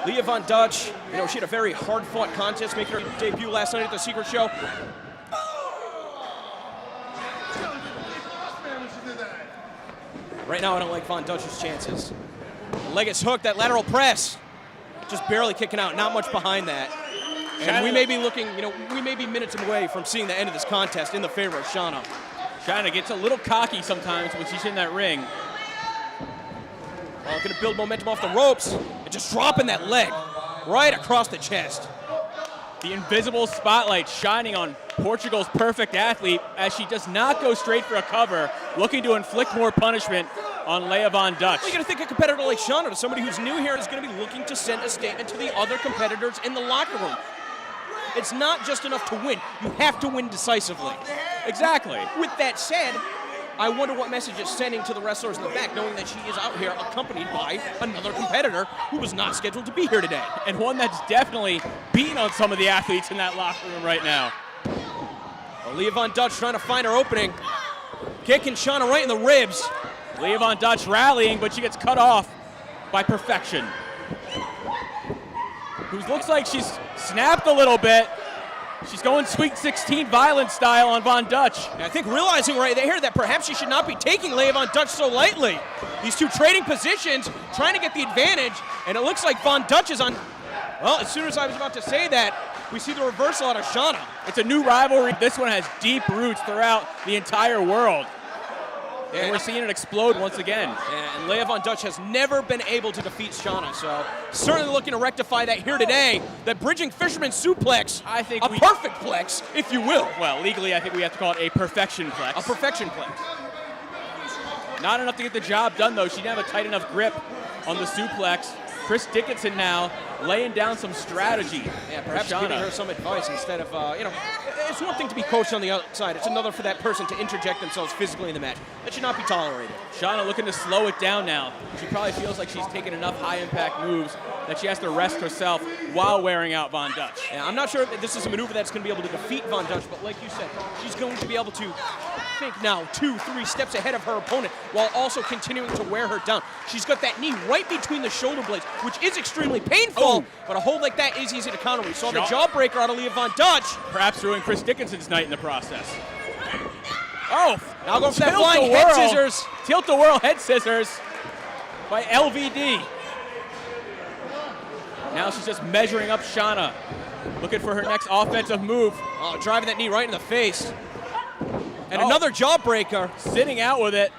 Speaker 6: Leavon Dutch, she had a very hard-fought contest, making her debut last night at the Secret Show. Right now, I don't like Von Dutch's chances. Leg is hooked, that lateral press. Just barely kicking out, not much behind that. And we may be looking, we may be minutes away from seeing the end of this contest in the favor of Shauna.
Speaker 1: Shauna gets a little cocky sometimes when she's in that ring.
Speaker 6: Well, gonna build momentum off the ropes and just dropping that leg right across the chest.
Speaker 1: The invisible spotlight shining on Portugal's perfect athlete as she does not go straight for a cover, looking to inflict more punishment on Leavon Dutch.
Speaker 6: Well, you got to think a competitor like Shauna, somebody who's new here, is going to be looking to send a statement to the other competitors in the locker room. It's not just enough to win. You have to win decisively.
Speaker 1: Exactly.
Speaker 6: With that said, I wonder what message it's sending to the wrestlers in the back, knowing that she is out here accompanied by another competitor who was not scheduled to be here today.
Speaker 1: And one that's definitely beating on some of the athletes in that locker room right now.
Speaker 6: Well, Leavon Dutch trying to find her opening. Kicking Shauna right in the ribs.
Speaker 1: Leavon Dutch rallying, but she gets cut off by Perfection, who looks like she's snapped a little bit. She's going Sweet 16 violent style on Von Dutch.
Speaker 6: And I think realizing right there that perhaps she should not be taking Leavon Dutch so lightly. These two trading positions, trying to get the advantage, and it looks like Von Dutch is on. Well, as soon as I was about to say that, we see the reversal out of Shauna.
Speaker 1: It's a new rivalry. This one has deep roots throughout the entire world. And we're seeing it explode once again.
Speaker 6: And Leavon Dutch has never been able to defeat Shauna, so certainly looking to rectify that here today. That bridging fisherman suplex,
Speaker 1: I think
Speaker 6: a perfect plex, if you will.
Speaker 1: Well, legally, I think we have to call it a perfection plex.
Speaker 6: A perfection plex.
Speaker 1: Not enough to get the job done, though. She didn't have a tight enough grip on the suplex. Chris Dickinson now laying down some strategy.
Speaker 6: Yeah, perhaps giving her some advice instead of, it's one thing to be coached on the outside. It's another for that person to interject themselves physically in the match. That should not be tolerated.
Speaker 1: Shauna looking to slow it down now. She probably feels like she's taken enough high-impact moves that she has to rest herself while wearing out Von Dutch.
Speaker 6: Yeah, I'm not sure if this is a maneuver that's going to be able to defeat Von Dutch, but like you said, she's going to be able to think now 2-3 steps ahead of her opponent while also continuing to wear her down. She's got that knee right between the shoulder blades, which is extremely painful, but a hold like that is easy to counter. We saw the jawbreaker out of Leavon Dutch.
Speaker 1: Perhaps ruining Chris Dickinson's night in the process. Oh,
Speaker 6: now go for that flying head scissors.
Speaker 1: Tilt-a-whirl head scissors by LVD. Now she's just measuring up Shauna, looking for her next offensive move.
Speaker 6: Oh, driving that knee right in the face. And another jawbreaker.
Speaker 1: Sitting out with it.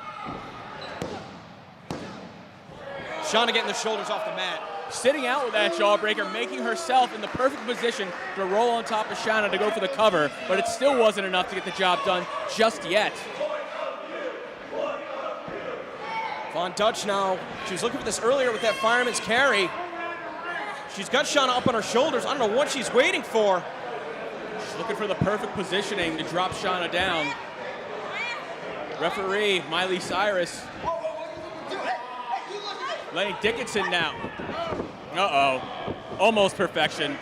Speaker 6: Shauna getting the shoulders off the mat.
Speaker 1: Sitting out with that jawbreaker, making herself in the perfect position to roll on top of Shauna to go for the cover, but it still wasn't enough to get the job done just yet.
Speaker 6: Von Dutch now, she was looking for this earlier with that fireman's carry. She's got Shauna up on her shoulders. I don't know what she's waiting for.
Speaker 1: She's looking for the perfect positioning to drop Shauna down. Referee Miley Cyrus letting Dickinson now. Uh-oh. Almost perfection.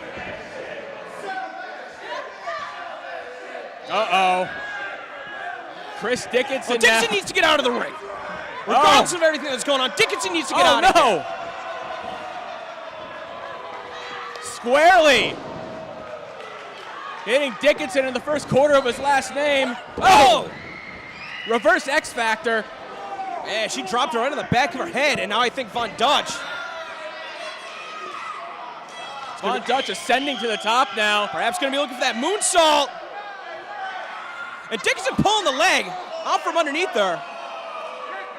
Speaker 1: Uh-oh. Chris Dickinson
Speaker 6: Dickinson needs to get out of the ring. Regardless of everything that's going on, Dickinson needs to get out of here.
Speaker 1: Squarely hitting Dickinson in the first quarter of his last name. Reverse X Factor.
Speaker 6: Man, she dropped her right on the back of her head, and now I think Von Dutch.
Speaker 1: Von Dutch ascending to the top now.
Speaker 6: Perhaps going to be looking for that moonsault. And Dickinson pulling the leg out from underneath her.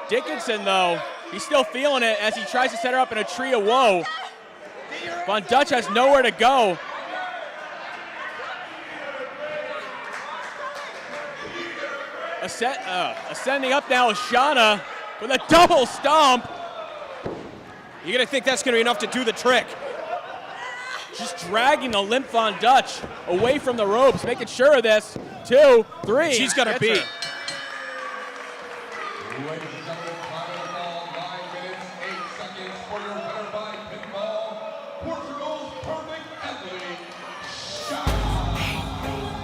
Speaker 1: Dickinson, though, he's still feeling it as he tries to set her up in a tree of woe. Von Dutch has nowhere to go. Ascending up now is Shauna with a double stomp.
Speaker 6: You're going to think that's going to be enough to do the trick.
Speaker 1: Just dragging the limp Von Dutch away from the ropes, making sure of this. 2, 3.
Speaker 6: She's got to
Speaker 1: Gets
Speaker 6: beat.
Speaker 1: her.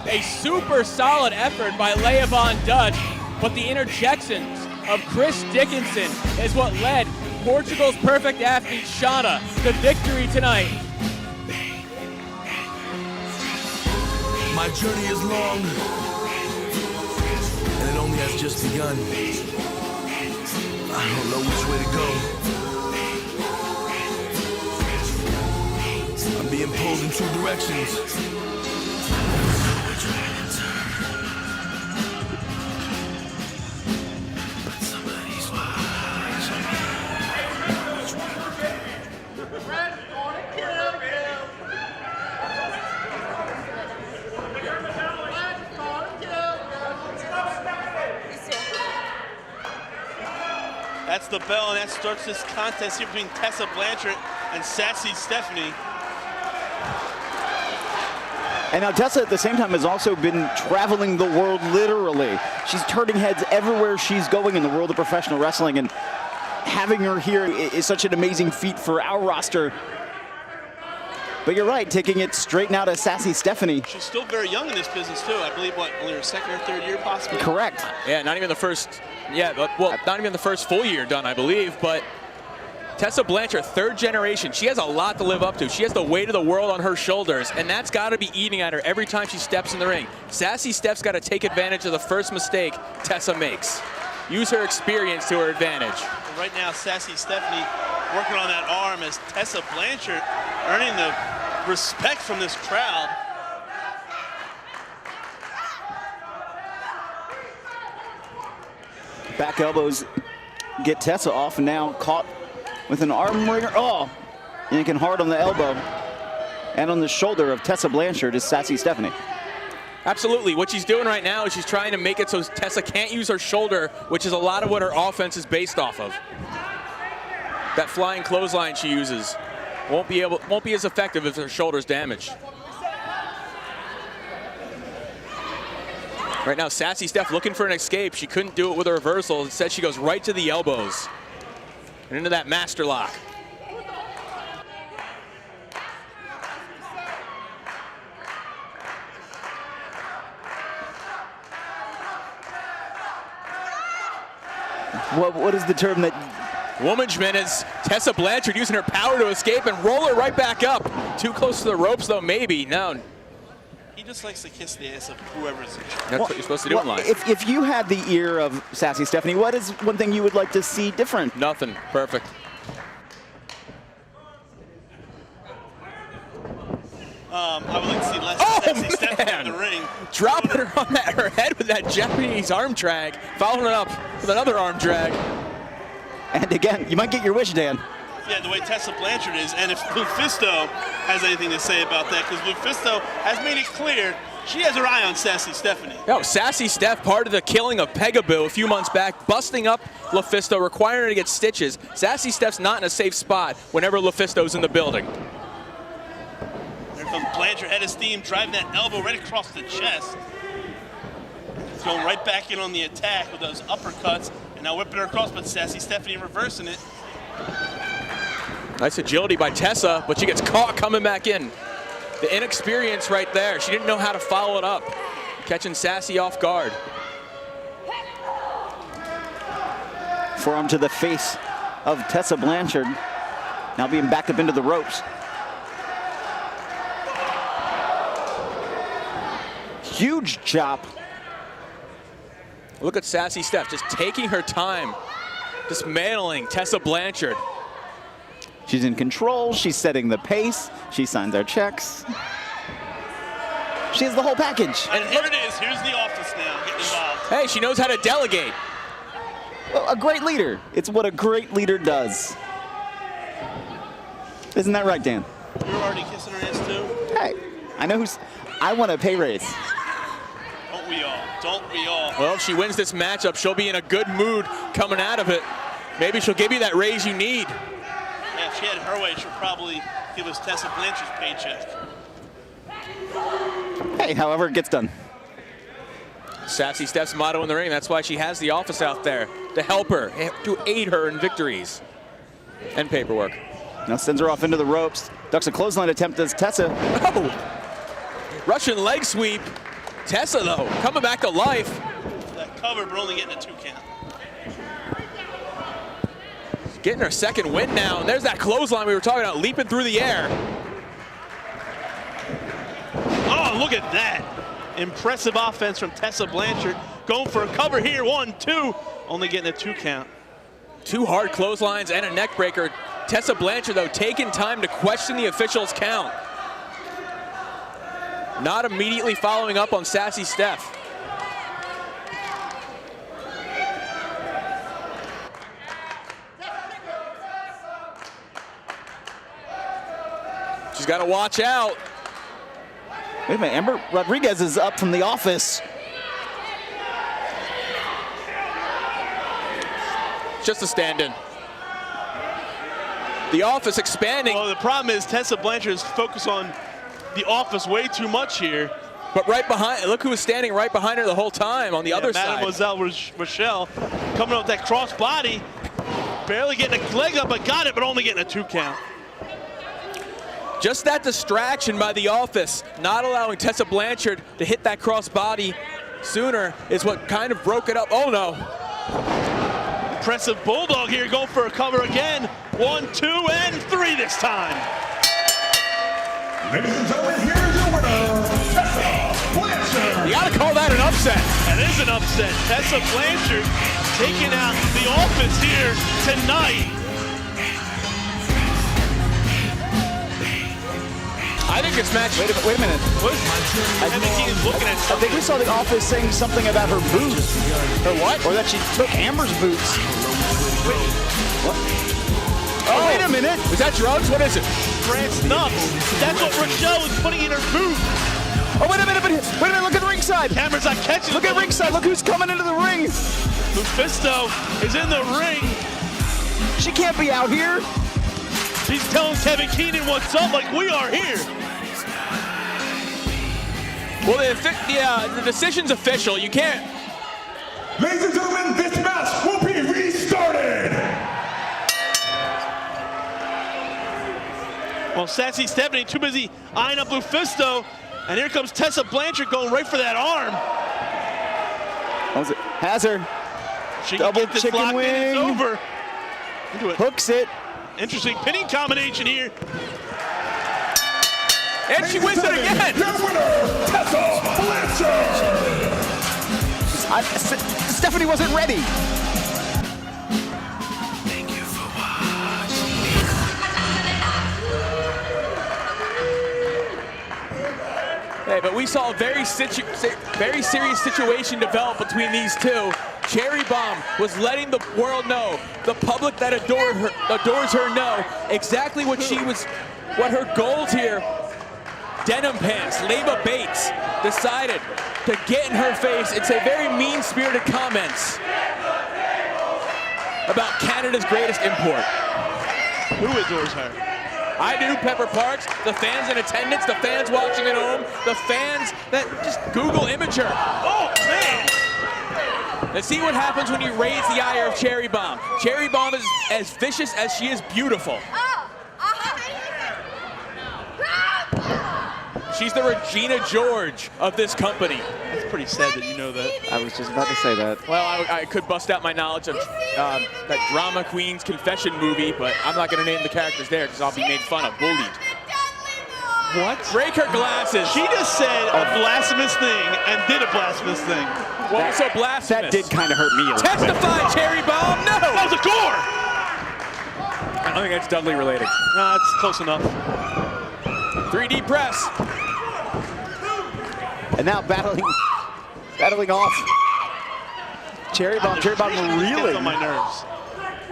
Speaker 1: A super solid effort by Leavon Dutch, but the interjections of Chris Dickinson is what led Portugal's perfect athlete Shauna to victory tonight.
Speaker 5: My journey is long, and it only has just begun. I don't know which way to go. I'm being pulled in 2 directions.
Speaker 2: That's the bell, and that starts this contest here between Tessa Blanchard and Sassy Stephanie.
Speaker 7: And now Tessa at the same time has also been traveling the world literally. She's turning heads everywhere she's going in the world of professional wrestling, and having her here is such an amazing feat for our roster. But you're right, taking it straight now to Sassy Stephanie.
Speaker 2: She's still very young in this business too. I believe, what, only her 2nd or 3rd year possibly?
Speaker 7: Correct.
Speaker 1: Yeah, not even the first, well, not even the first full year done, I believe, but Tessa Blanchard, 3rd generation, she has a lot to live up to. She has the weight of the world on her shoulders, and that's got to be eating at her every time she steps in the ring. Sassy Steph's got to take advantage of the first mistake Tessa makes. Use her experience to her advantage.
Speaker 2: Right now, Sassy Stephanie working on that arm as Tessa Blanchard earning the respect from this crowd.
Speaker 7: Back elbows get Tessa off, and now caught with an arm wringer. Oh, yanking hard on the elbow and on the shoulder of Tessa Blanchard is Sassy Stephanie.
Speaker 1: Absolutely. What she's doing right now is she's trying to make it so Tessa can't use her shoulder, which is a lot of what her offense is based off of. That flying clothesline she uses won't be as effective if her shoulder's damaged. Right now, Sassy Steph looking for an escape. She couldn't do it with a reversal. Instead, she goes right to the elbows and into that master lock.
Speaker 7: What is the term that...
Speaker 1: Woman'sman is Tessa Blanchard using her power to escape and roll her right back up. Too close to the ropes, though, maybe. No.
Speaker 2: He just likes to kiss the ass of whoever's in charge.
Speaker 1: That's what you're supposed to do in life.
Speaker 7: If you had the ear of Sassy Stephanie, what is one thing you would like to see different?
Speaker 1: Nothing. Perfect.
Speaker 2: I would like to see less Sassy Stephanie in the ring.
Speaker 1: Dropping her on her head with that Japanese arm drag, following it up with another arm drag.
Speaker 7: And again, you might get your wish, Dan.
Speaker 2: Yeah, the way Tessa Blanchard is, and if Lufisto has anything to say about that, because Lufisto has made it clear she has her eye on Sassy Stephanie.
Speaker 1: Yo, Sassy Steph, part of the killing of Pegaboo a few months back, busting up Lufisto, requiring her to get stitches. Sassy Steph's not in a safe spot whenever Lufisto's in the building.
Speaker 2: Here comes Blanchard, head of steam, driving that elbow right across the chest. Going right back in on the attack with those uppercuts, and now whipping her across, but Sassy Stephanie reversing it.
Speaker 1: Nice agility by Tessa, but she gets caught coming back in. The inexperience right there. She didn't know how to follow it up. Catching Sassy off guard.
Speaker 7: Forearm to the face of Tessa Blanchard. Now being backed up into the ropes. Huge chop.
Speaker 1: Look at Sassy Steph just taking her time, dismantling Tessa Blanchard.
Speaker 7: She's in control, she's setting the pace, she signs our checks. She has the whole package.
Speaker 2: And here it is, here's the office now getting involved.
Speaker 1: Hey, she knows how to delegate.
Speaker 7: Well, a great leader. It's what a great leader does. Isn't that right, Dan?
Speaker 2: You're already kissing her ass too?
Speaker 7: Hey, I know I want a pay raise.
Speaker 2: Don't we all? Don't we all?
Speaker 1: Well, if she wins this matchup, she'll be in a good mood coming out of it. Maybe she'll give you that raise you need.
Speaker 2: Yeah, if she had her way, she'll probably give us Tessa Blanchard's paycheck.
Speaker 7: Hey, however it gets done.
Speaker 1: Sassy Steph's motto in the ring. That's why she has the office out there to help her, to aid her in victories and paperwork.
Speaker 7: Now sends her off into the ropes. Ducks a clothesline attempt as Tessa.
Speaker 1: Oh! Russian leg sweep. Tessa, though, coming back to life.
Speaker 2: That cover, but only getting a 2 count.
Speaker 1: Getting her second win now. And there's that clothesline we were talking about, leaping through the air.
Speaker 2: Oh, look at that. Impressive offense from Tessa Blanchard. Going for a cover here, 1, 2. Only getting a 2 count.
Speaker 1: 2 hard clotheslines and a neck breaker. Tessa Blanchard, though, taking time to question the official's count. Not immediately following up on Sassy Steph. She's got to watch out.
Speaker 7: Wait a minute, Amber Rodriguez is up from the office.
Speaker 1: Just a stand-in. The office expanding.
Speaker 2: Well, the problem is Tessa Blanchard is focused on the office way too much here.
Speaker 1: But right behind, look who was standing right behind her the whole time on the other side.
Speaker 2: Mademoiselle Rochelle coming up with that cross body. Barely getting a leg up, but got it, but only getting a 2 count.
Speaker 1: Just that distraction by the office, not allowing Tessa Blanchard to hit that cross body sooner is what kind of broke it up. Oh no.
Speaker 2: Impressive bulldog here, going for a cover again. 1, 2, and 3 this time.
Speaker 5: Ladies and gentlemen, here's your winner, Tessa Blanchard.
Speaker 1: You gotta call that an upset.
Speaker 2: That is an upset. Tessa Blanchard taking out the office here tonight.
Speaker 1: I think it's match.
Speaker 7: Wait a minute.
Speaker 2: What? I think he's looking at
Speaker 7: I
Speaker 2: something.
Speaker 7: think we saw the office saying something about her boots.
Speaker 1: Her what?
Speaker 7: Or that she took Amber's boots. What?
Speaker 1: Oh,
Speaker 7: wait a minute.
Speaker 1: Was that drugs? What is it?
Speaker 2: France nuts. That's what Rochelle was putting in her boot.
Speaker 7: Oh, wait a minute, look at ringside.
Speaker 2: Camera's not catching.
Speaker 7: Look at ringside, look who's coming into the ring.
Speaker 2: Lufisto is in the ring.
Speaker 7: She can't be out here.
Speaker 2: She's telling Kevin Keenan what's up like we are here.
Speaker 1: Well, the decision's official. You can't.
Speaker 5: Ladies and gentlemen, this match will be restarted.
Speaker 2: Well, Sassy Stephanie too busy eyeing up Lufisto, and here comes Tessa Blanchard going right for that arm.
Speaker 7: Has her.
Speaker 2: She
Speaker 7: Double
Speaker 2: can get this
Speaker 7: chicken
Speaker 2: locked in,
Speaker 7: wing.
Speaker 2: it's over. Into it.
Speaker 7: Hooks it.
Speaker 2: Interesting pinning combination here.
Speaker 1: And she wins it again.
Speaker 5: Your winner, Tessa Blanchard.
Speaker 7: Stephanie wasn't ready.
Speaker 5: Thank you for watching.
Speaker 1: Hey, but we saw a very serious situation develop between these two. Cherry Bomb was letting the world know, the public that adores her know exactly what her goals here. Denim pants, Leva Bates decided to get in her face and say very mean-spirited comments about Canada's greatest import.
Speaker 2: Who adores her?
Speaker 1: I do, Pepper Parks, the fans in attendance, the fans watching at home, the fans that just Google image her.
Speaker 2: Oh, man!
Speaker 1: Let's see what happens when you raise the ire of Cherry Bomb. Cherry Bomb is as vicious as she is beautiful. She's the Regina George of this company.
Speaker 2: That's pretty sad that you know that.
Speaker 7: I was just about to say that.
Speaker 1: Well, I could bust out my knowledge of that Drama Queen's Confession movie, but I'm not going to name the characters there because I'll be made fun of, bullied.
Speaker 2: What?
Speaker 1: Break her glasses.
Speaker 2: She just said a blasphemous thing and did a blasphemous thing.
Speaker 1: What was so blasphemous?
Speaker 7: That did kind of hurt me a little bit.
Speaker 1: Testify, Cherry Bomb. No!
Speaker 2: That was a gore!
Speaker 1: I don't think that's Dudley related.
Speaker 2: No, it's close enough.
Speaker 1: 3D press.
Speaker 7: And now battling off. Cherry Bomb
Speaker 2: Gets
Speaker 7: reeling.
Speaker 2: on my nerves.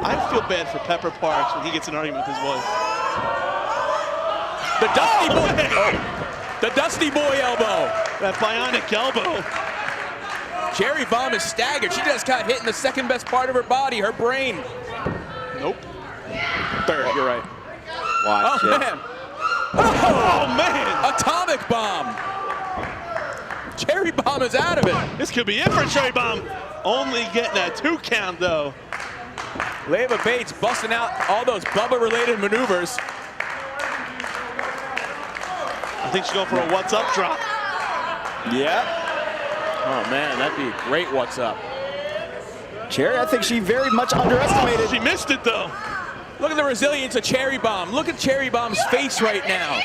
Speaker 2: I feel bad for Pepper Parks when he gets in an argument with his wife.
Speaker 1: The Dusty Boy. Oh. The Dusty Boy elbow.
Speaker 2: That bionic elbow.
Speaker 1: Cherry Bomb is staggered. She just got hit in the second best part of her body, her brain.
Speaker 2: Nope.
Speaker 1: Third, you're right.
Speaker 7: Watch
Speaker 1: Oh,
Speaker 7: it.
Speaker 1: man.
Speaker 2: Oh, man!
Speaker 1: Atomic Bomb. Cherry Bomb is out of it.
Speaker 2: This could be it for Cherry Bomb. Only getting a 2 count though.
Speaker 1: Leva Bates busting out all those Bubba-related maneuvers.
Speaker 2: I think she's going for a what's up drop.
Speaker 1: Yeah. Oh man, that'd be a great what's up.
Speaker 7: Cherry, I think she very much underestimated.
Speaker 2: She missed it though.
Speaker 1: Look at the resilience of Cherry Bomb. Look at Cherry Bomb's face right now.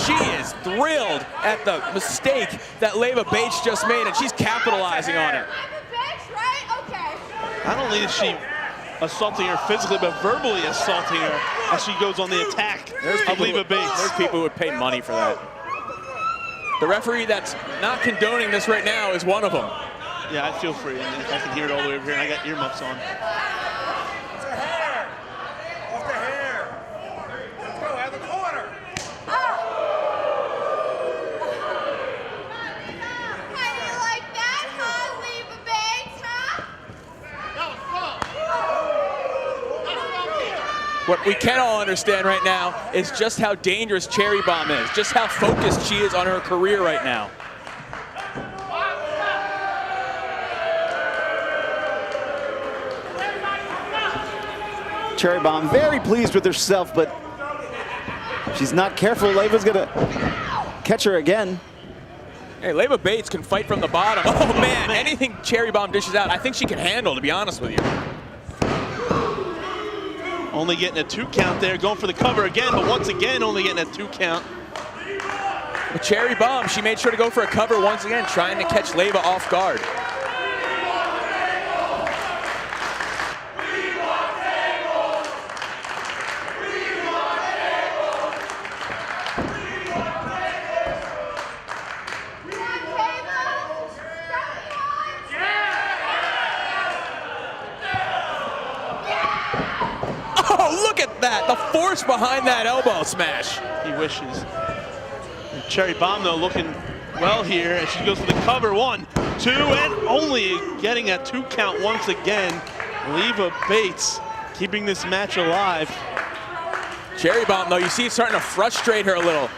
Speaker 1: She is thrilled at the mistake that Leva Bates just made, and she's capitalizing on it.
Speaker 2: Not only is she assaulting her physically, but verbally assaulting her as she goes on the attack of Leva Bates.
Speaker 1: There's people who would pay money for that. The referee that's not condoning this right now is one of them.
Speaker 2: Yeah, I feel free. I can hear it all the way over here, and I got earmuffs on.
Speaker 1: What we can all understand right now is just how dangerous Cherry Bomb is, just how focused she is on her career right now.
Speaker 7: Cherry Bomb very pleased with herself, but she's not careful. Leva's gonna catch her again.
Speaker 1: Hey, Leva Bates can fight from the bottom. Oh man, anything Cherry Bomb dishes out, I think she can handle, to be honest with you.
Speaker 2: Only getting a 2 count there, going for the cover again, but once again only getting a 2 count.
Speaker 1: With Cherry Bomb, she made sure to go for a cover once again, trying to catch Leva off guard. Look at that, the force behind that elbow smash.
Speaker 2: He wishes. And Cherry Bomb, though, looking well here as she goes for the cover. 1, 2, and only getting a 2 count once again. Leva Bates keeping this match alive.
Speaker 1: Cherry Bomb, though, you see it's starting to frustrate her a little.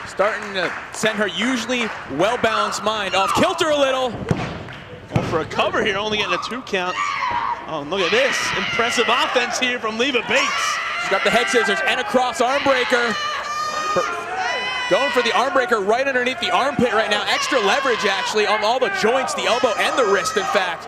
Speaker 1: Starting to send her usually well-balanced mind off kilter a little.
Speaker 2: Going for a cover here, only getting a 2 count. Oh, and look at this. Impressive offense here from Leva Bates.
Speaker 1: She's got the head scissors and a cross arm breaker. Going for the arm breaker right underneath the armpit right now. Extra leverage, actually, on all the joints, the elbow and the wrist, in fact.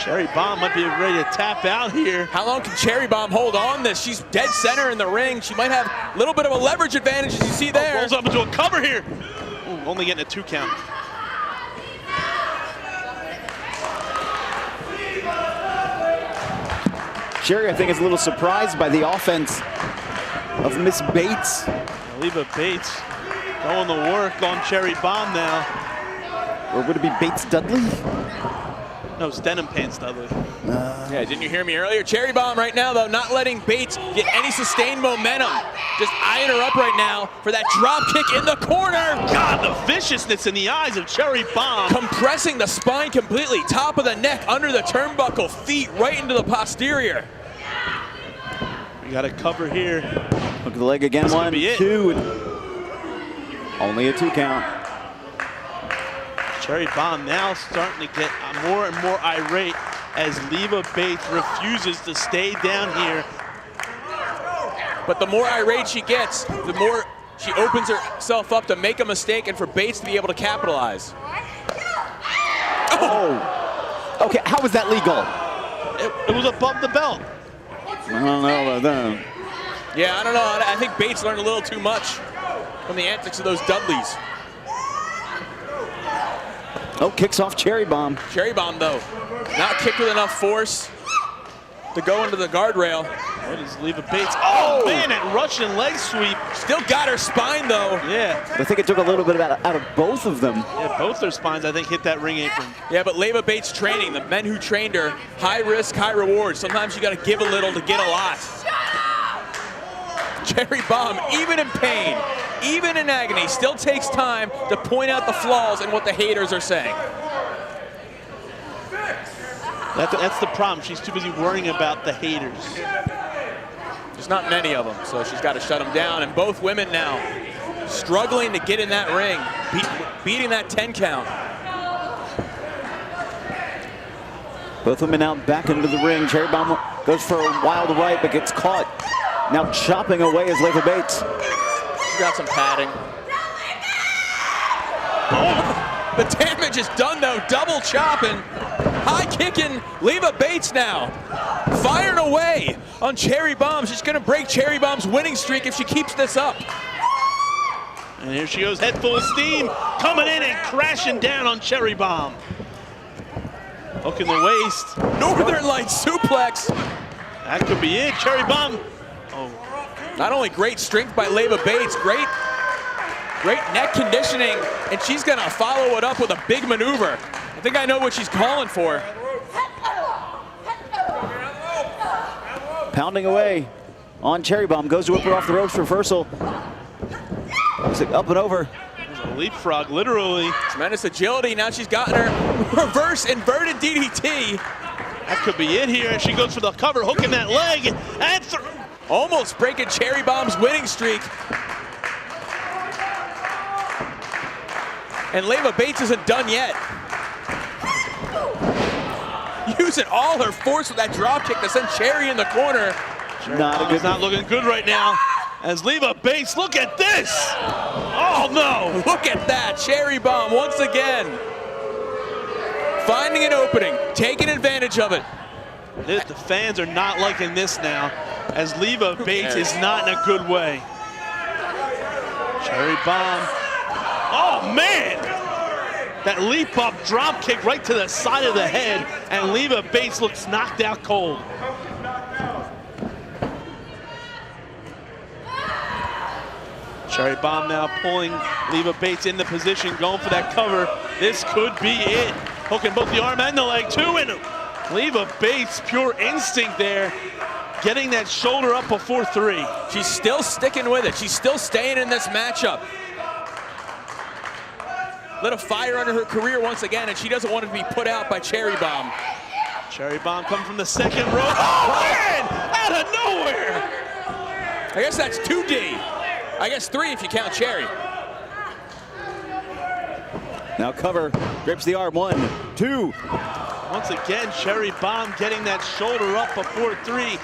Speaker 2: Cherry Bomb might be ready to tap out here.
Speaker 1: How long can Cherry Bomb hold on this? She's dead center in the ring. She might have a little bit of a leverage advantage, as you see there.
Speaker 2: Rolls up into a cover here. Ooh, only getting a 2 count.
Speaker 7: Cherry, I think, is a little surprised by the offense of Miss Bates.
Speaker 2: Leva Bates going to work on Cherry Bomb now.
Speaker 7: Or would it be Bates Dudley?
Speaker 2: No, it's Denim Pants Dudley.
Speaker 1: Yeah, didn't you hear me earlier? Cherry Bomb right now, though, not letting Bates get any sustained momentum. Just eyeing her up right now for that drop kick in the corner.
Speaker 2: God, the viciousness in the eyes of Cherry Bomb.
Speaker 1: Compressing the spine completely, top of the neck, under the turnbuckle, feet right into the posterior.
Speaker 2: We got a cover here.
Speaker 7: Look at the leg again. 1, 2. Only a 2 count.
Speaker 2: Cherry Bomb now starting to get more and more irate as Leva Bates refuses to stay down here.
Speaker 1: But the more irate she gets, the more she opens herself up to make a mistake and for Bates to be able to capitalize.
Speaker 7: Oh! Okay, how was that legal?
Speaker 2: It was above the belt.
Speaker 7: I don't know about that.
Speaker 1: Yeah, I don't know. I think Bates learned a little too much from the antics of those Dudleys.
Speaker 7: Oh, kicks off Cherry Bomb.
Speaker 1: Cherry Bomb, though, not kicked with enough force to go into the guardrail.
Speaker 2: What is Leva Bates? Oh, man, that Russian leg sweep.
Speaker 1: Still got her spine, though.
Speaker 2: Yeah.
Speaker 7: I think it took a little bit out of both of them.
Speaker 2: Yeah, both their spines, I think, hit that ring apron.
Speaker 1: Yeah, but Leva Bates training, the men who trained her, high risk, high reward. Sometimes you got to give a little to get a lot. Cherry Bomb, even in pain, even in agony, still takes time to point out the flaws in what the haters are saying.
Speaker 2: That's the problem. She's too busy worrying about the haters.
Speaker 1: There's not many of them, so she's got to shut them down. And both women now struggling to get in that ring, beating that 10 count.
Speaker 7: Both women out back into the ring. Cherry Bomb goes for a wild right, but gets caught. Now chopping away is Leva Bates.
Speaker 1: She's got some padding. Oh, the damage is done though. Double chopping, high kicking Leva Bates now. Firing away on Cherry Bomb. She's gonna break Cherry Bomb's winning streak if she keeps this up.
Speaker 2: And here she goes, head full of steam, coming in and crashing down on Cherry Bomb. Hooking the waist.
Speaker 1: Northern Lights suplex.
Speaker 2: That could be it. Cherry Bomb. Oh.
Speaker 1: Not only great strength by Leva Bates, great neck conditioning, and she's gonna follow it up with a big maneuver. I think I know what she's calling for.
Speaker 7: Pounding away on Cherry Bomb. Goes to whip her off the ropes. Reversal. Up and over.
Speaker 2: A leapfrog, literally.
Speaker 1: Tremendous agility. Now she's gotten her reverse inverted DDT.
Speaker 2: That could be it here. And she goes for the cover, hooking that leg. And
Speaker 1: almost breaking Cherry Bomb's winning streak. And Leva Bates isn't done yet. Using all her force with that drop kick to send Cherry in the corner.
Speaker 2: Not looking good right now. As Leva Bates, look at this! Oh no!
Speaker 1: Look at that, Cherry Bomb once again. Finding an opening, taking advantage of it.
Speaker 2: The fans are not liking this now, as Leva Bates is not in a good way. Cherry Bomb. Oh man! That leap up drop kick right to the side of the head, and Leva Bates looks knocked out cold. Cherry Bomb now pulling Leva Bates in the position, going for that cover. This could be it. Hooking both the arm and the leg too, and Leva Bates, pure instinct there, getting that shoulder up before 3.
Speaker 1: She's still sticking with it. She's still staying in this matchup. Lit a fire under her career once again, and she doesn't want to be put out by Cherry Bomb.
Speaker 2: Cherry Bomb coming from the second row. Oh man! Out of nowhere!
Speaker 1: I guess that's 2D. I guess 3 if you count Cherry.
Speaker 7: Now cover, grips the arm, 1, 2.
Speaker 2: Once again, Cherry Bomb getting that shoulder up before 3.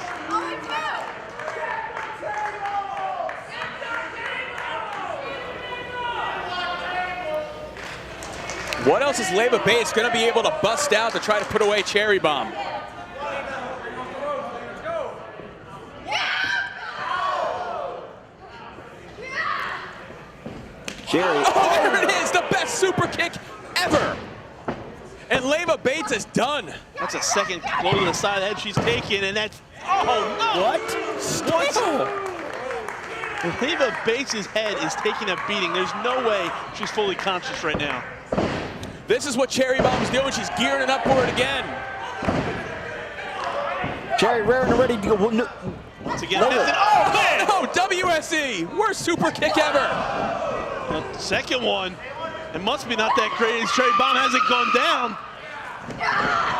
Speaker 1: What else is Leva Bates gonna be able to bust out to try to put away Cherry Bomb?
Speaker 7: Cherry.
Speaker 1: Oh, there it is, the best super kick ever. And Leva Bates is done.
Speaker 2: That's a second blow to the side of the head she's taking, and that's, oh no!
Speaker 1: What?
Speaker 2: What? Leva Bates' head is taking a beating. There's no way she's fully conscious right now.
Speaker 1: This is what Cherry Bomb's doing. She's gearing it up for it again.
Speaker 7: Cherry raring and ready to go.
Speaker 2: Once again, oh man!
Speaker 1: Oh, WSE, worst super kick ever.
Speaker 2: The second one, it must be not that great as Cherry Bomb hasn't gone down.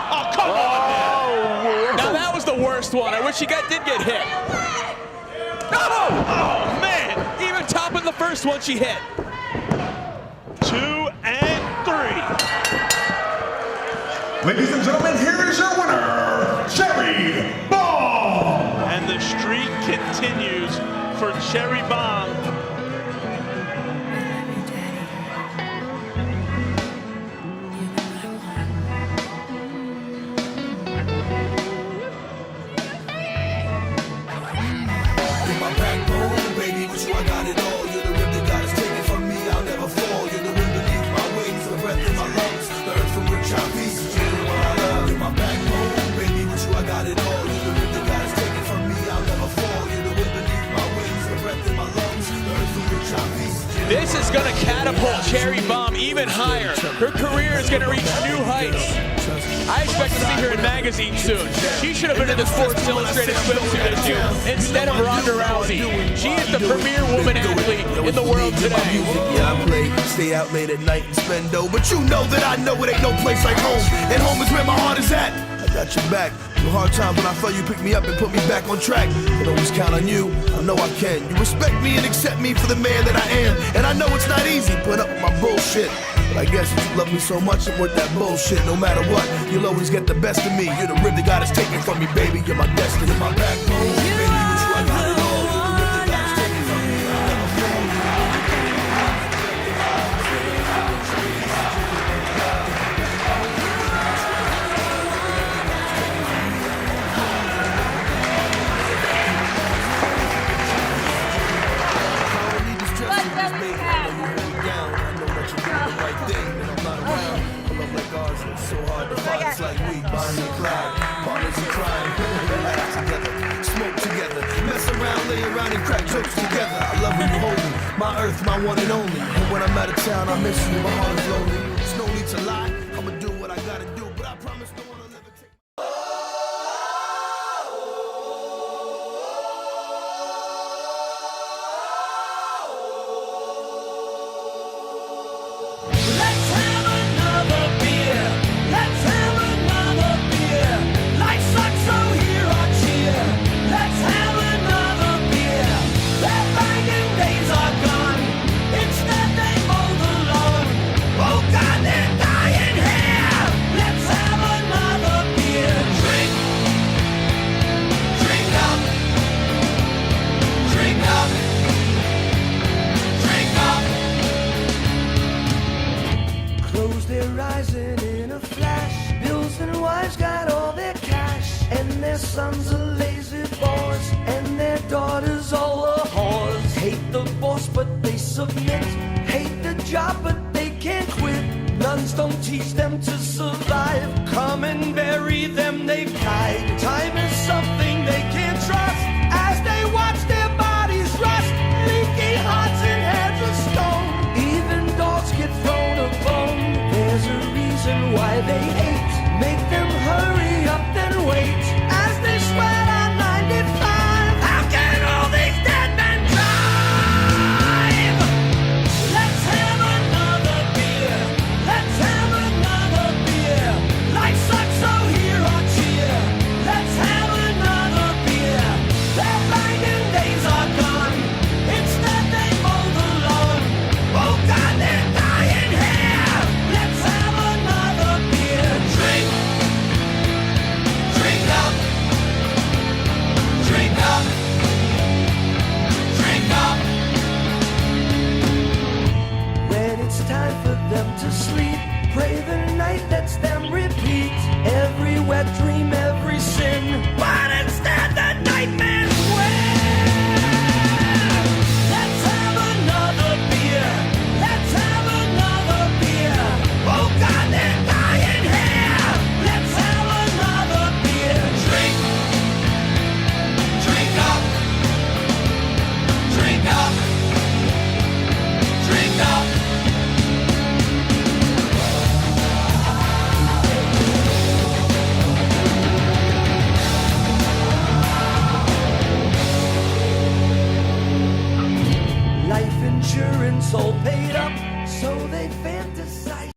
Speaker 2: Oh, come on!
Speaker 1: Now that was the worst one. I wish she did get hit.
Speaker 2: Oh, man!
Speaker 1: Even topping the first one she hit.
Speaker 2: 2 and 3.
Speaker 5: Ladies and gentlemen, here is your winner, Cherry Bomb!
Speaker 2: And the streak continues for Cherry Bomb.
Speaker 1: This is going to catapult Cherry Bomb even higher. Her career is going to reach new heights. I expect to see her in magazines soon. She should have been in the Sports Illustrated swimsuit issue instead of Ronda Rousey. She is the premier woman athlete in the world today.
Speaker 5: Yeah, I play, stay out late at night and spend dough, but you know that I know it ain't no place like home, and home is where my heart is at. I got your back. No hard times when I felt you pick me up and put me back on track. Can always count on you, I know I can. You respect me and accept me for the man that I am. And I know it's not easy, put up with my bullshit. But I guess if you love me so much, I'm worth that bullshit. No matter what, you'll always get the best of me. You're the rib that God has taken from me, baby. You're my destiny, my backbone. Baby, with you I got it all. You're the rib that God has taken from me. So hard to find, it's like we, Bonnie and Clyde, partners in crime, laugh together, smoke together, mess around, lay around and crack jokes together. I love when you hold me, my earth, my one and only. And when I'm out of town, I miss you, my heart is lonely. There's no need to lie, I'ma do what I gotta do, but I promise no one will ever take.
Speaker 8: Sons are lazy boys, and their daughters all are whores. Hate the boss, but they submit. Hate the job, but they can't quit. Nuns don't teach them to survive. Come and bury them, they've died. Time is something they can't trust as they watch their bodies rust. Leaky hearts and heads of stone. Even dogs get thrown a bone. There's a reason why they hate. Make them hurry up and wait. Sweat on 95. How can all these dead men drive? Let's have another beer. Let's have another beer. Life sucks, so here our cheer. Let's have another beer. Their banging days are gone. Instead they mow the lawn. Oh God, they're dying here. Let's have another beer. Drink. Drink up. Drink up, drink up. When it's time for them to sleep, pray